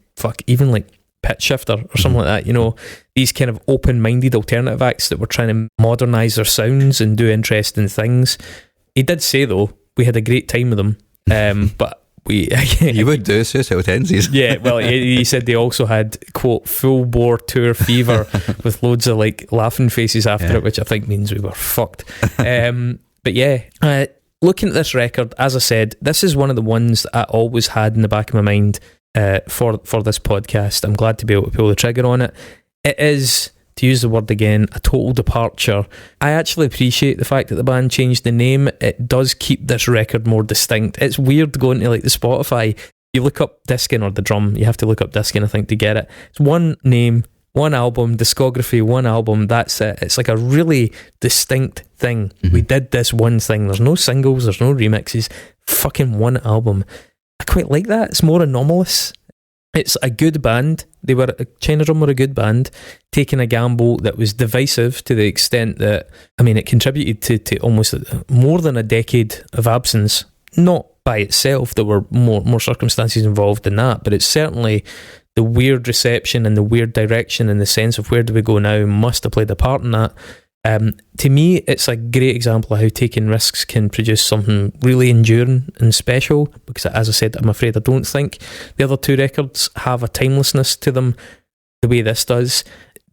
even like Pitch Shifter or something like that, you know, these kind of open-minded alternative acts that were trying to modernise their sounds and do interesting things. He did say though, we had a great time with them, but you would do suicidal tendencies. Yeah, well, he said they also had, quote, full bore tour fever with loads of like laughing faces after it, which I think means we were fucked. But yeah, looking at this record, as I said, this is one of the ones that I always had in the back of my mind for this podcast. I'm glad to be able to pull the trigger on it. It is, to use the word again, a total departure. I actually appreciate the fact that the band changed the name. It does keep this record more distinct. It's weird going to like the Spotify. You look up Diskin or the drum. You have to look up Diskin, I think, to get it. It's one name, one album, discography, one album. That's it. It's like a really distinct thing. Mm-hmm. We did this one thing. There's no singles. There's no remixes. Fucking one album. I quite like that. It's more anomalous. It's a good band. China Drum were a good band, taking a gamble that was divisive to the extent that, I mean, it contributed to almost more than a decade of absence. Not by itself, there were more circumstances involved than that, but it's certainly the weird reception and the weird direction and the sense of where do we go now must have played a part in that. To me, it's a great example of how taking risks can produce something really enduring and special, because as I said, I'm afraid I don't think the other two records have a timelessness to them the way this does.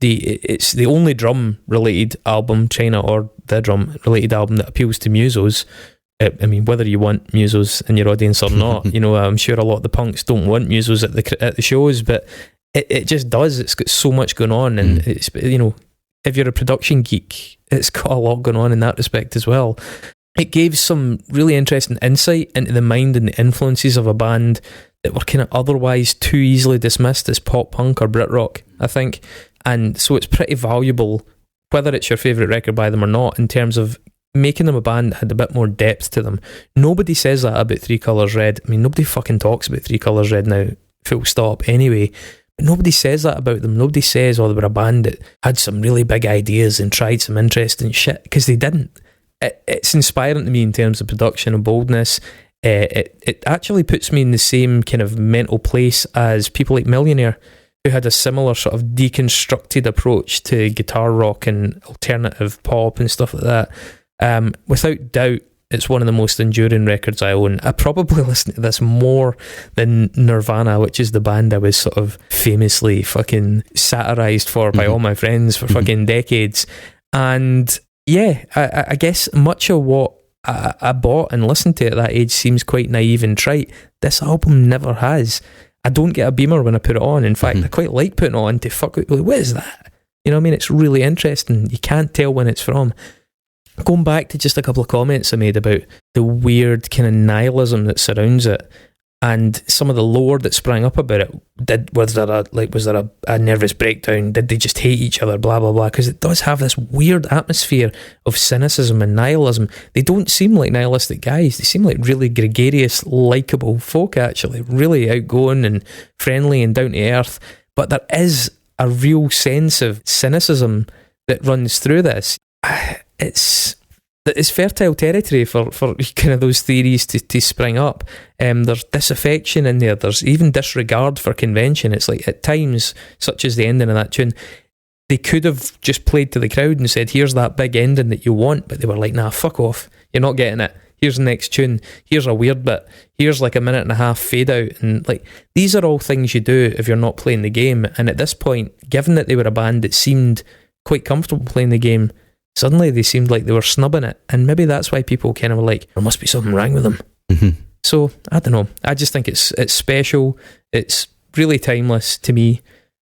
It's the only drum related album, China or the drum related album, that appeals to musos. I mean, whether you want musos in your audience or not, you know, I'm sure a lot of the punks don't want musos at the shows, but it just does. It's got so much going on, and it's, you know, if you're a production geek, it's got a lot going on in that respect as well. It gave some really interesting insight into the mind and the influences of a band that were kind of otherwise too easily dismissed as pop punk or Britrock, I think. And so it's pretty valuable, whether it's your favourite record by them or not, in terms of making them a band that had a bit more depth to them. Nobody says that about Three Colours Red. I mean, nobody fucking talks about Three Colours Red now, full stop, anyway. But nobody says that about them. Nobody says, oh, they were a band that had some really big ideas and tried some interesting shit, because they didn't. It's inspiring to me in terms of production and boldness. It actually puts me in the same kind of mental place as people like Millionaire, who had a similar sort of deconstructed approach to guitar rock and alternative pop and stuff like that. Without doubt, it's one of the most enduring records I own. I probably listen to this more than Nirvana, which is the band I was sort of famously fucking satirised for by all my friends for fucking decades. And yeah, I guess much of what I bought and listened to at that age seems quite naive and trite. This album never has. I don't get a beamer when I put it on. In fact, I quite like putting it on to fuck with, what is that? You know what I mean? It's really interesting. You can't tell when it's from. Going back to just a couple of comments I made about the weird kind of nihilism that surrounds it, and some of the lore that sprang up about it. Was there a nervous breakdown? Did they just hate each other? Blah blah blah. Because it does have this weird atmosphere of cynicism and nihilism. They don't seem like nihilistic guys. They seem like really gregarious, likeable folk. Actually, really outgoing and friendly and down to earth. But there is a real sense of cynicism that runs through this. It's fertile territory for kind of those theories to spring up. There's disaffection in there. There's even disregard for convention. It's like at times, such as the ending of that tune, they could have just played to the crowd and said, here's that big ending that you want, but they were like, nah, fuck off, you're not getting it. Here's the next tune. Here's a weird bit. Here's like a minute and a half fade out. And like, these are all things you do if you're not playing the game. And at this point, given that they were a band that seemed quite comfortable playing the game, suddenly they seemed like they were snubbing it, and maybe that's why people kind of were like, there must be something wrong with them. So I don't know, I just think it's special. It's really timeless to me.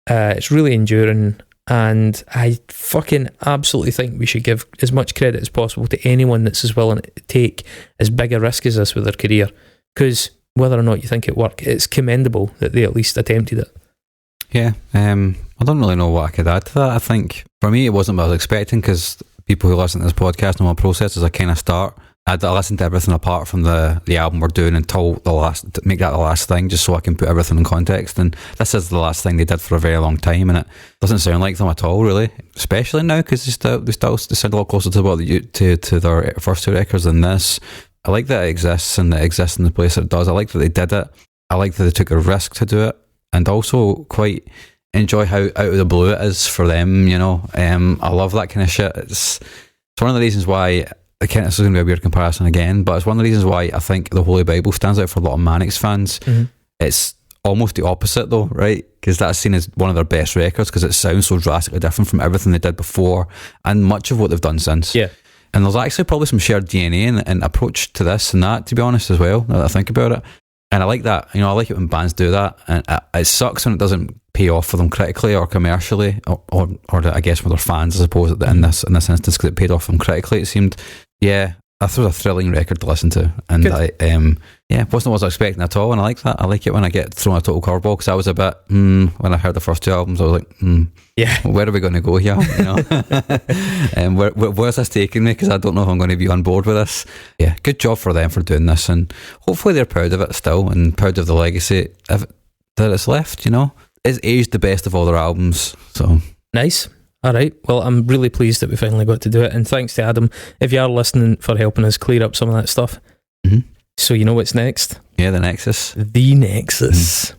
It's really enduring, and I fucking absolutely think we should give as much credit as possible to anyone that's as willing to take as big a risk as this with their career, because whether or not you think it worked, it's commendable that they at least attempted it. Yeah, I don't really know what I could add to that. I think for me it wasn't what I was expecting, because people who listen to this podcast know my process is I kind of start. I listen to everything apart from the album we're doing until the last, make that the last thing, just so I can put everything in context. And this is the last thing they did for a very long time, and it doesn't sound like them at all, really. Especially now, because they sound a lot closer to what to their first two records than this. I like that it exists, and it exists in the place that it does. I like that they did it. I like that they took a risk to do it, and also quite enjoy how out of the blue it is for them, you know. I love that kind of shit. It's one of the reasons why, again, this is going to be a weird comparison again, but it's one of the reasons why I think the Holy Bible stands out for a lot of Manics fans. It's almost the opposite though, right? Because that's seen as one of their best records because it sounds so drastically different from everything they did before and much of what they've done since. Yeah. And there's actually probably some shared DNA and approach to this and that, to be honest, as well, now that I think about it. And I like that. You know, I like it when bands do that. And it sucks when it doesn't pay off for them critically or commercially, or I guess with their fans, I suppose, in this instance, because it paid off for them critically. It seemed, I thought it was a thrilling record to listen to, and wasn't what I was expecting at all. And I like that. I like it when I get thrown a total curveball, because I was a bit when I heard the first 2 albums, I was like, where are we going to go here? You know, where's this taking me? Because I don't know if I'm going to be on board with this. Yeah, good job for them for doing this, and hopefully they're proud of it still, and proud of the legacy that it's left. You know, it's aged the best of all their albums. So nice. All right. Well, I'm really pleased that we finally got to do it, and thanks to Adam, if you are listening, for helping us clear up some of that stuff. Mm-hmm. So you know what's next? Yeah, the Nexus. The Nexus.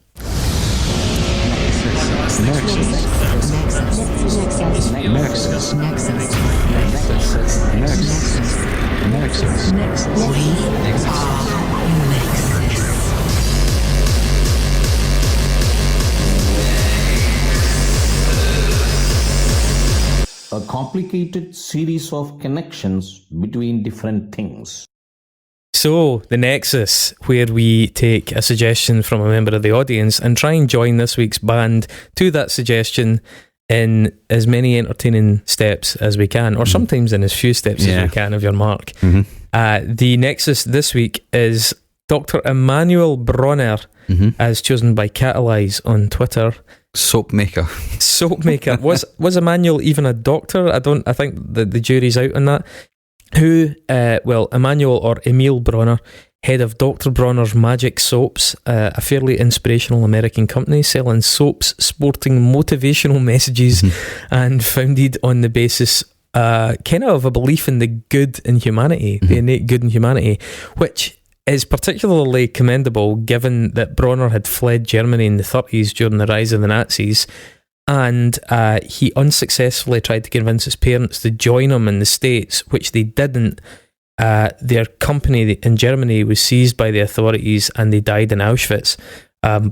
A complicated series of connections between different things. So, the Nexus, where we take a suggestion from a member of the audience and try and join this week's band to that suggestion in as many entertaining steps as we can, or sometimes in as few steps as we can, of your mark. Mm-hmm. The Nexus this week is Dr. Emmanuel Bronner, as chosen by Catalyze on Twitter. Soap maker. Was Emmanuel even a doctor? I think the jury's out on that. Emmanuel, or Emil Bronner, head of Dr. Bronner's Magic Soaps, a fairly inspirational American company selling soaps sporting motivational messages, and founded on the basis kind of a belief in the good in humanity, the innate good in humanity, which is particularly commendable given that Bronner had fled Germany in the 30s during the rise of the Nazis, and he unsuccessfully tried to convince his parents to join him in the States, which they didn't. Their company in Germany was seized by the authorities and they died in Auschwitz.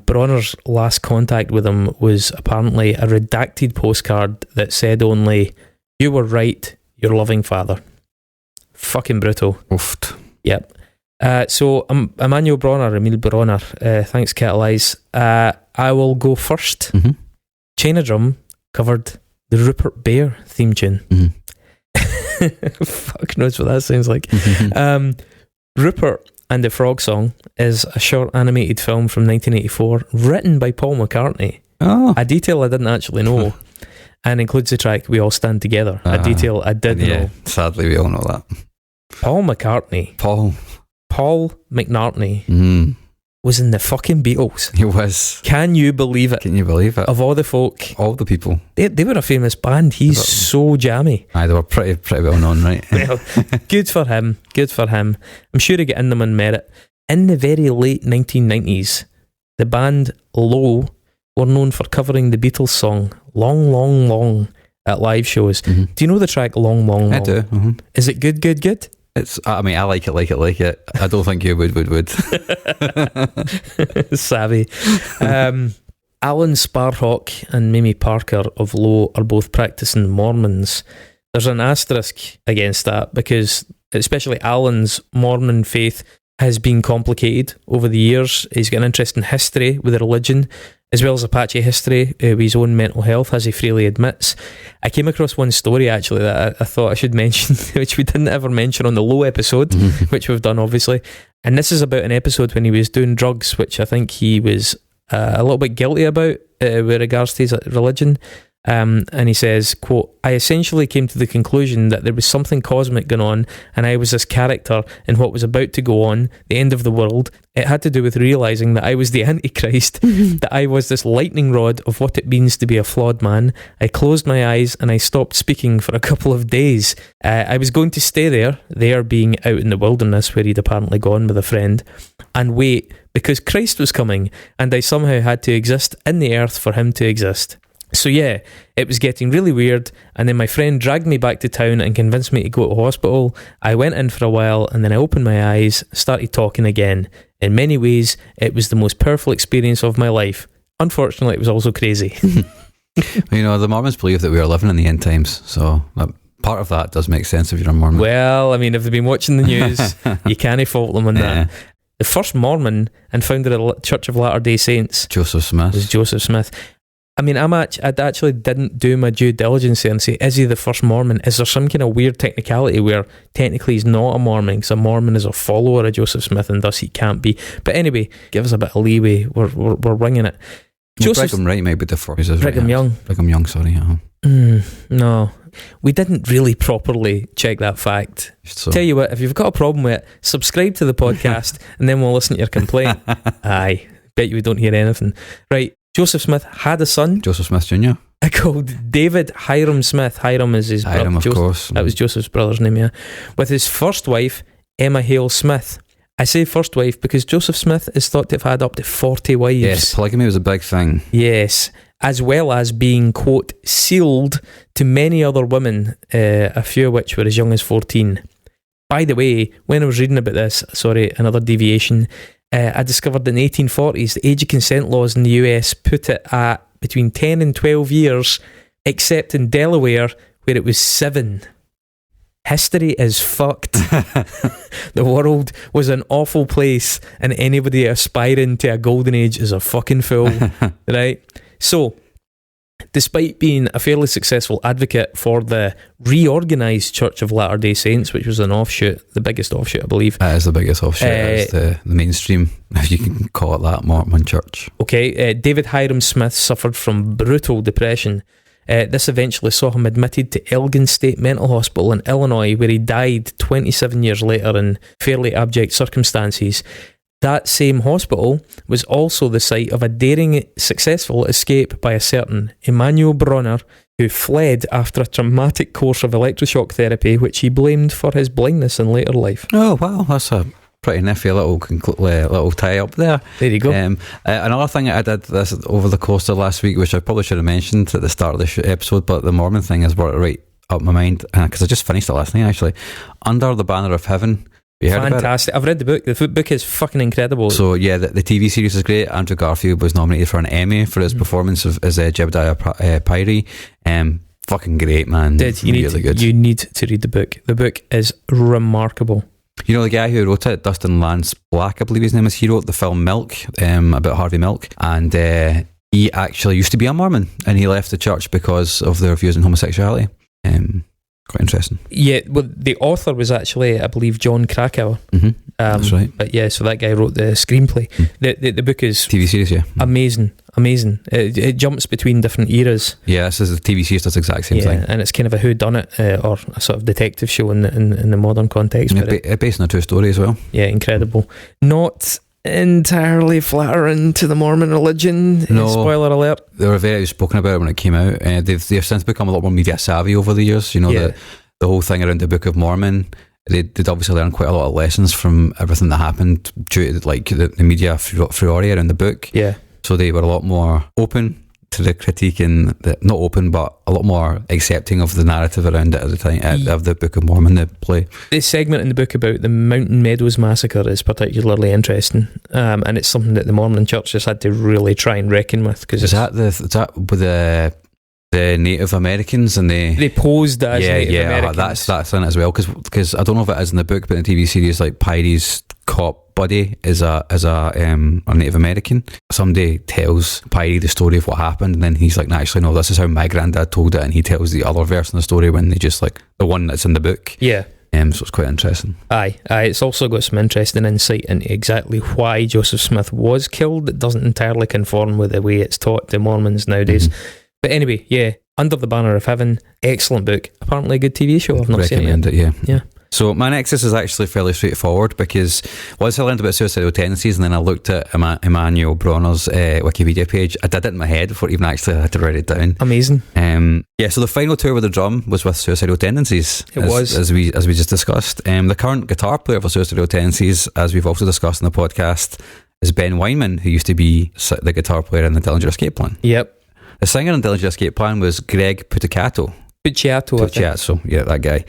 Bronner's last contact with him was apparently a redacted postcard that said only, "You were right, your loving father." Fucking brutal. Oofed. Yep. So Emmanuel Bronner, Emil Bronner, thanks Catalyze. I will go first. China Drum covered the Rupert Bear theme tune. Fuck knows what that sounds like. Rupert and the Frog Song is a short animated film from 1984 written by Paul McCartney. A detail I didn't actually know, and includes the track We All Stand Together, a detail I did know. Sadly we all know that. Paul McCartney, Paul McNartney was in the fucking Beatles. He was. Can you believe it? Can you believe it? Of all the folk, all the people, they were a famous band. He's so jammy. Aye, they were pretty well known, right? Well, good for him. I'm sure he got in them on merit. In the very late 1990s, the band Low were known for covering the Beatles song Long, Long, Long at live shows. Do you know the track Long, Long, Long? I do. Is it good? It's. I mean, I like it. I don't think you would. Savvy. Alan Sparhawk and Mimi Parker of Low are both practicing Mormons. There's an asterisk against that because especially Alan's Mormon faith has been complicated over the years. He's got an interest in history with the religion, as well as Apache history with his own mental health, as he freely admits. I came across one story actually that I thought I should mention, which we didn't ever mention on the Low episode, which we've done obviously. And this is about an episode when he was doing drugs, which I think he was a little bit guilty about with regards to his religion. And he says, quote, "I essentially came to the conclusion that there was something cosmic going on, and I was this character in what was about to go on, the end of the world. It had to do with realising that I was the Antichrist, that I was this lightning rod of what it means to be a flawed man. I closed my eyes and I stopped speaking for a couple of days. I was going to stay there being out in the wilderness where he'd apparently gone with a friend, and wait, because Christ was coming, and I somehow had to exist in the earth for him to exist. So yeah, it was getting really weird, and then my friend dragged me back to town and convinced me to go to hospital. I went in for a while, and then I opened my eyes, started talking again. In many ways, it was the most powerful experience of my life. Unfortunately, it was also crazy." You know, the Mormons believe that we are living in the end times, so part of that does make sense if you're a Mormon. Well, I mean, if they've been watching the news, you can't fault them on that. The first Mormon and founder of the Church of Latter-day Saints, Joseph Smith. was Joseph Smith. I mean, I actually didn't do my due diligence there and say, is he the first Mormon? Is there some kind of weird technicality where technically he's not a Mormon because a Mormon is a follower of Joseph Smith and thus he can't be? But anyway, give us a bit of leeway. We're winging it. Brigham Wright might be the first. Brigham Young. Brigham Young, sorry. No, we didn't really properly check that fact. So. Tell you what, if you've got a problem with it, subscribe to the podcast and then we'll listen to your complaint. Aye, bet you we don't hear anything. Right, Joseph Smith had a son. Joseph Smith Jr. Called David Hiram Smith. Hiram is his brother. Hiram, of course. That was Joseph's brother's name, yeah. With his first wife, Emma Hale Smith. I say first wife because Joseph Smith is thought to have had up to 40 wives. Yes, polygamy was a big thing. Yes, as well as being, quote, sealed to many other women, a few of which were as young as 14. By the way, when I was reading about this, sorry, another deviation, I discovered in the 1840s the age of consent laws in the US put it at between 10 and 12 years, except in Delaware where it was 7. History is fucked. The world was an awful place and anybody aspiring to a golden age is a fucking fool. Right? So, despite being a fairly successful advocate for the reorganised Church of Latter-day Saints, which was an offshoot, the biggest offshoot, I believe. That is the biggest offshoot. It's the mainstream, if you can call it that, Mormon church. Okay, David Hiram Smith suffered from brutal depression. This eventually saw him admitted to Elgin State Mental Hospital in Illinois, where he died 27 years later in fairly abject circumstances. That same hospital was also the site of a daring, successful escape by a certain Emmanuel Bronner, who fled after a traumatic course of electroshock therapy, which he blamed for his blindness in later life. Oh, wow, that's a pretty nifty little tie up there. There you go. Another thing I did this over the course of last week, which I probably should have mentioned at the start of the episode, but the Mormon thing has brought it right up my mind, because I just finished it last night actually. Under the Banner of Heaven. You heard Fantastic. I've read the book. The book is fucking incredible. So yeah, the TV series is great. Andrew Garfield was nominated for an Emmy for his performance as Jebediah Pyrie. Fucking great, man. You need to read the book. The book is remarkable. You know the guy who wrote it, Dustin Lance Black, I believe his name is. He wrote the film Milk, about Harvey Milk, and he actually used to be a Mormon, and he left the church because of their views on homosexuality. Quite interesting. Yeah, well, the author was actually, I believe, John Krakauer. Mm-hmm. That's right. But yeah, so that guy wrote the screenplay. The book is TV series, yeah. Amazing. It jumps between different eras. Yeah, this is the TV series does the exact same thing. And it's kind of a whodunit or a sort of detective show in the modern context. Yeah, based on a true story as well. Yeah, incredible. Not entirely flattering to the Mormon religion. No. Spoiler alert. They were very outspoken about it when it came out. They've since become a lot more media savvy over the years. You know, the whole thing around the Book of Mormon, they'd obviously learned quite a lot of lessons from everything that happened due to like the media furore around the book. Yeah. So they were a lot more open to the critique and not open, but a lot more accepting of the narrative around it at the time of the Book of Mormon, the play. This segment in the book about the Mountain Meadows massacre is particularly interesting, and it's something that the Mormon Church has had to really try and reckon with. Cause is that with the Native Americans and they posed as Native Americans? That's in it as well, because I don't know if it is in the book, but in the TV series, like Pyrie's cop buddy is a Native American. Somebody tells Pyrie the story of what happened, and then he's like, no, actually no, this is how my granddad told it, and he tells the other version of the story when they just like the one that's in the book. Yeah. So it's quite interesting. Aye, it's also got some interesting insight into exactly why Joseph Smith was killed. It doesn't entirely conform with the way it's taught to Mormons nowadays. But anyway, yeah, Under the Banner of Heaven, excellent book. Apparently a good TV show. I've not seen it yet. Recommend it, yeah. So my nexus is actually fairly straightforward, because once I learned about suicidal tendencies and then I looked at Emmanuel Bronner's Wikipedia page, I did it in my head before even actually I had to write it down. Amazing. So the final tour with the drum was with Suicidal Tendencies. As we just discussed. The current guitar player for Suicidal Tendencies, as we've also discussed in the podcast, is Ben Weinman, who used to be the guitar player in the Dillinger Escape Plan. Yep. The singer in Dillinger Escape Plan was Greg Puciato, yeah, that guy.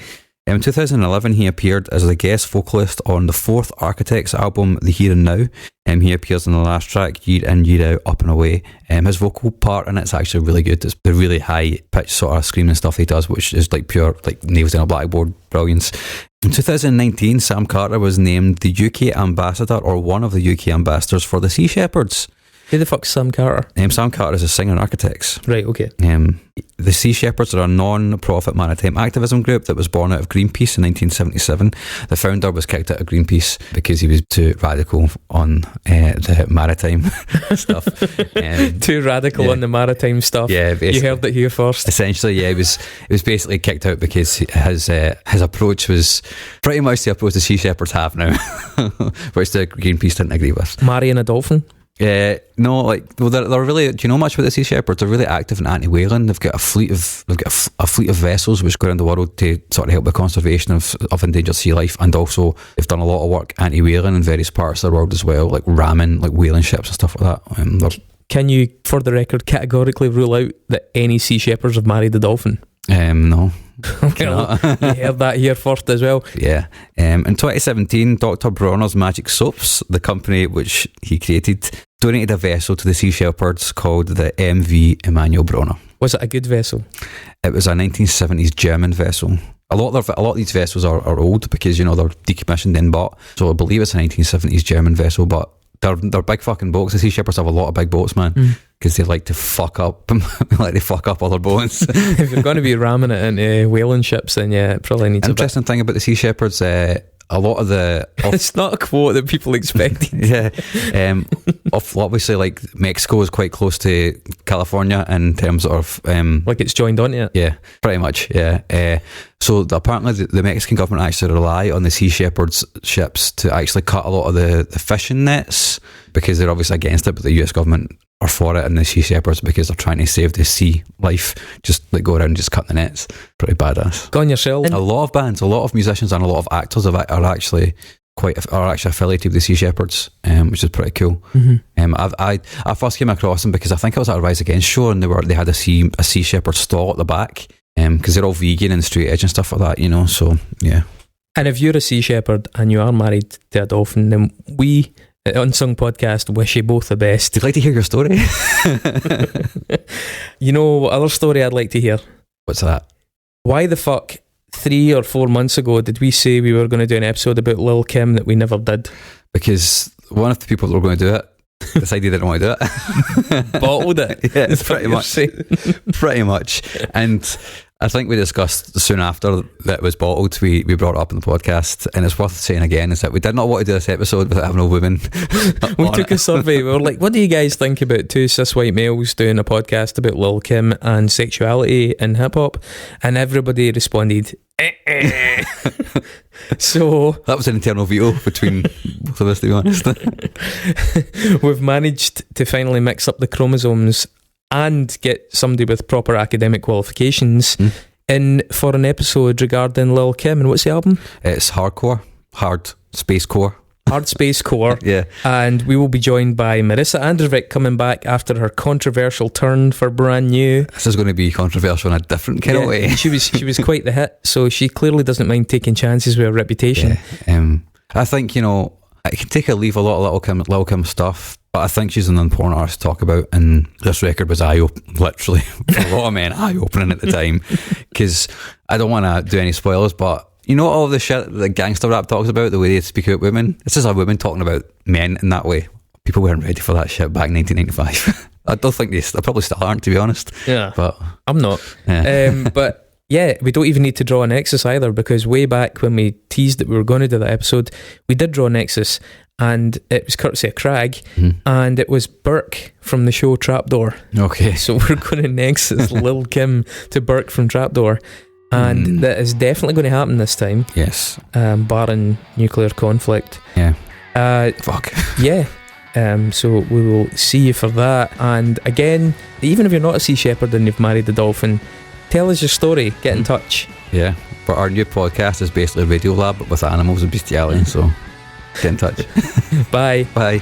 In 2011, he appeared as the guest vocalist on the fourth Architects album, The Here and Now. He appears in the last track, Year In, Year Out, Up and Away. His vocal part in it's actually really good. It's the really high pitch sort of screaming stuff he does, which is like pure, like nails in a blackboard brilliance. In 2019, Sam Carter was named the UK ambassador, or one of the UK ambassadors for the Sea Shepherds. Who the fuck's Sam Carter? Sam Carter is a singer and architect. Right, okay. The Sea Shepherds are a non-profit maritime activism group that was born out of Greenpeace in 1977. The founder was kicked out of Greenpeace because he was too radical on the maritime stuff. Too radical on the maritime stuff. Yeah, you heard it here first. Essentially, yeah, he was basically kicked out because his approach was pretty much the approach the Sea Shepherds have now, which the Greenpeace didn't agree with. Marrying a dolphin? No, they're really. Do you know much about the Sea Shepherds? They're really active in anti-whaling. They've got a fleet of vessels which go around the world to sort of help the conservation of endangered sea life, and also they've done a lot of work anti-whaling in various parts of the world as well, like ramming like whaling ships and stuff like that. Can you, for the record, categorically rule out that any Sea Shepherds have married a dolphin? No. Well, you heard that here first as well. Yeah. In 2017, Dr. Bronner's Magic Soaps, the company which he created, donated a vessel to the Sea Shepherds called the MV Emanuel Bronner. Was it a good vessel? It was a 1970s German vessel. A lot of these vessels are old because, they're decommissioned and bought. So I believe it's a 1970s German vessel, but they're big fucking boats. The Sea Shepherds have a lot of big boats, man, because they like to fuck up other boats. If you're going to be ramming it into whaling ships, then yeah, it probably needs Interesting thing about the Sea Shepherds, a lot of the... it's not a quote that people expected. Yeah. Obviously, like, Mexico is quite close to California in terms of... like it's joined onto it? Yeah, pretty much, yeah. So apparently the Mexican government actually rely on the Sea Shepherds ships to actually cut a lot of the fishing nets, because they're obviously against it, but the US government are for it, and the Sea Shepherds, because they're trying to save the sea life, just like go around and just cut the nets. Pretty badass. Go on yourself. A lot of bands, a lot of musicians and a lot of actors are actually affiliated with the Sea Shepherds, which is pretty cool. I first came across them because I think I was at a Rise Against show, and they had a Sea Shepherd stall at the back, because they're all vegan and straight edge and stuff like that, so yeah. And if you're a Sea Shepherd and you are married to a dolphin, then we at Unsung Podcast wish you both the best. I'd like to hear your story. You know what other story I'd like to hear? What's that? Why the fuck 3 or 4 months ago did we say we were going to do an episode about Lil Kim that we never did? Because one of the people that were going to do it decided they didn't want to do it. Bottled it. Yeah, pretty much. Pretty much. And I think we discussed soon after that it was bottled, we brought it up in the podcast, and it's worth saying again, is that we did not want to do this episode without having a woman. We took a survey. We were like, what do you guys think about 2 cis white males doing a podcast about Lil Kim and sexuality in hip hop? And everybody responded, So that was an internal veto between both of us, to be honest. We've managed to finally mix up the chromosomes and get somebody with proper academic qualifications in for an episode regarding Lil Kim. And what's the album? It's Hard Space Core. Hard Space Core. Yeah. And we will be joined by Marissa Androvic coming back after her controversial turn for Brand New. This is going to be controversial in a different kind of way. She was quite the hit, so she clearly doesn't mind taking chances with her reputation. Yeah. I think, I can take or leave a lot of Lil Kim stuff, but I think she's an important artist to talk about, and this record was literally for a lot of men eye-opening at the time, because I don't want to do any spoilers, but all of the shit that gangster rap talks about, the way they speak about women, it's just a woman talking about men in that way. People weren't ready for that shit back in 1995. I don't think they probably still aren't, to be honest. Yeah, but I'm not. Yeah. But yeah, we don't even need to draw a nexus either, because way back when we teased that we were going to do that episode, we did draw a nexus, and it was courtesy of Crag, and it was Burke from the show Trapdoor. Okay. So we're going to nexus Lil Kim to Burke from Trapdoor. And that is definitely going to happen this time. Yes. Barring nuclear conflict. Yeah. Fuck. Yeah. So we will see you for that. And again, even if you're not a Sea Shepherd and you've married a dolphin, tell us your story. Get in touch. Yeah. But our new podcast is basically a radio lab, but with animals and bestiality. So get in touch. Bye. Bye.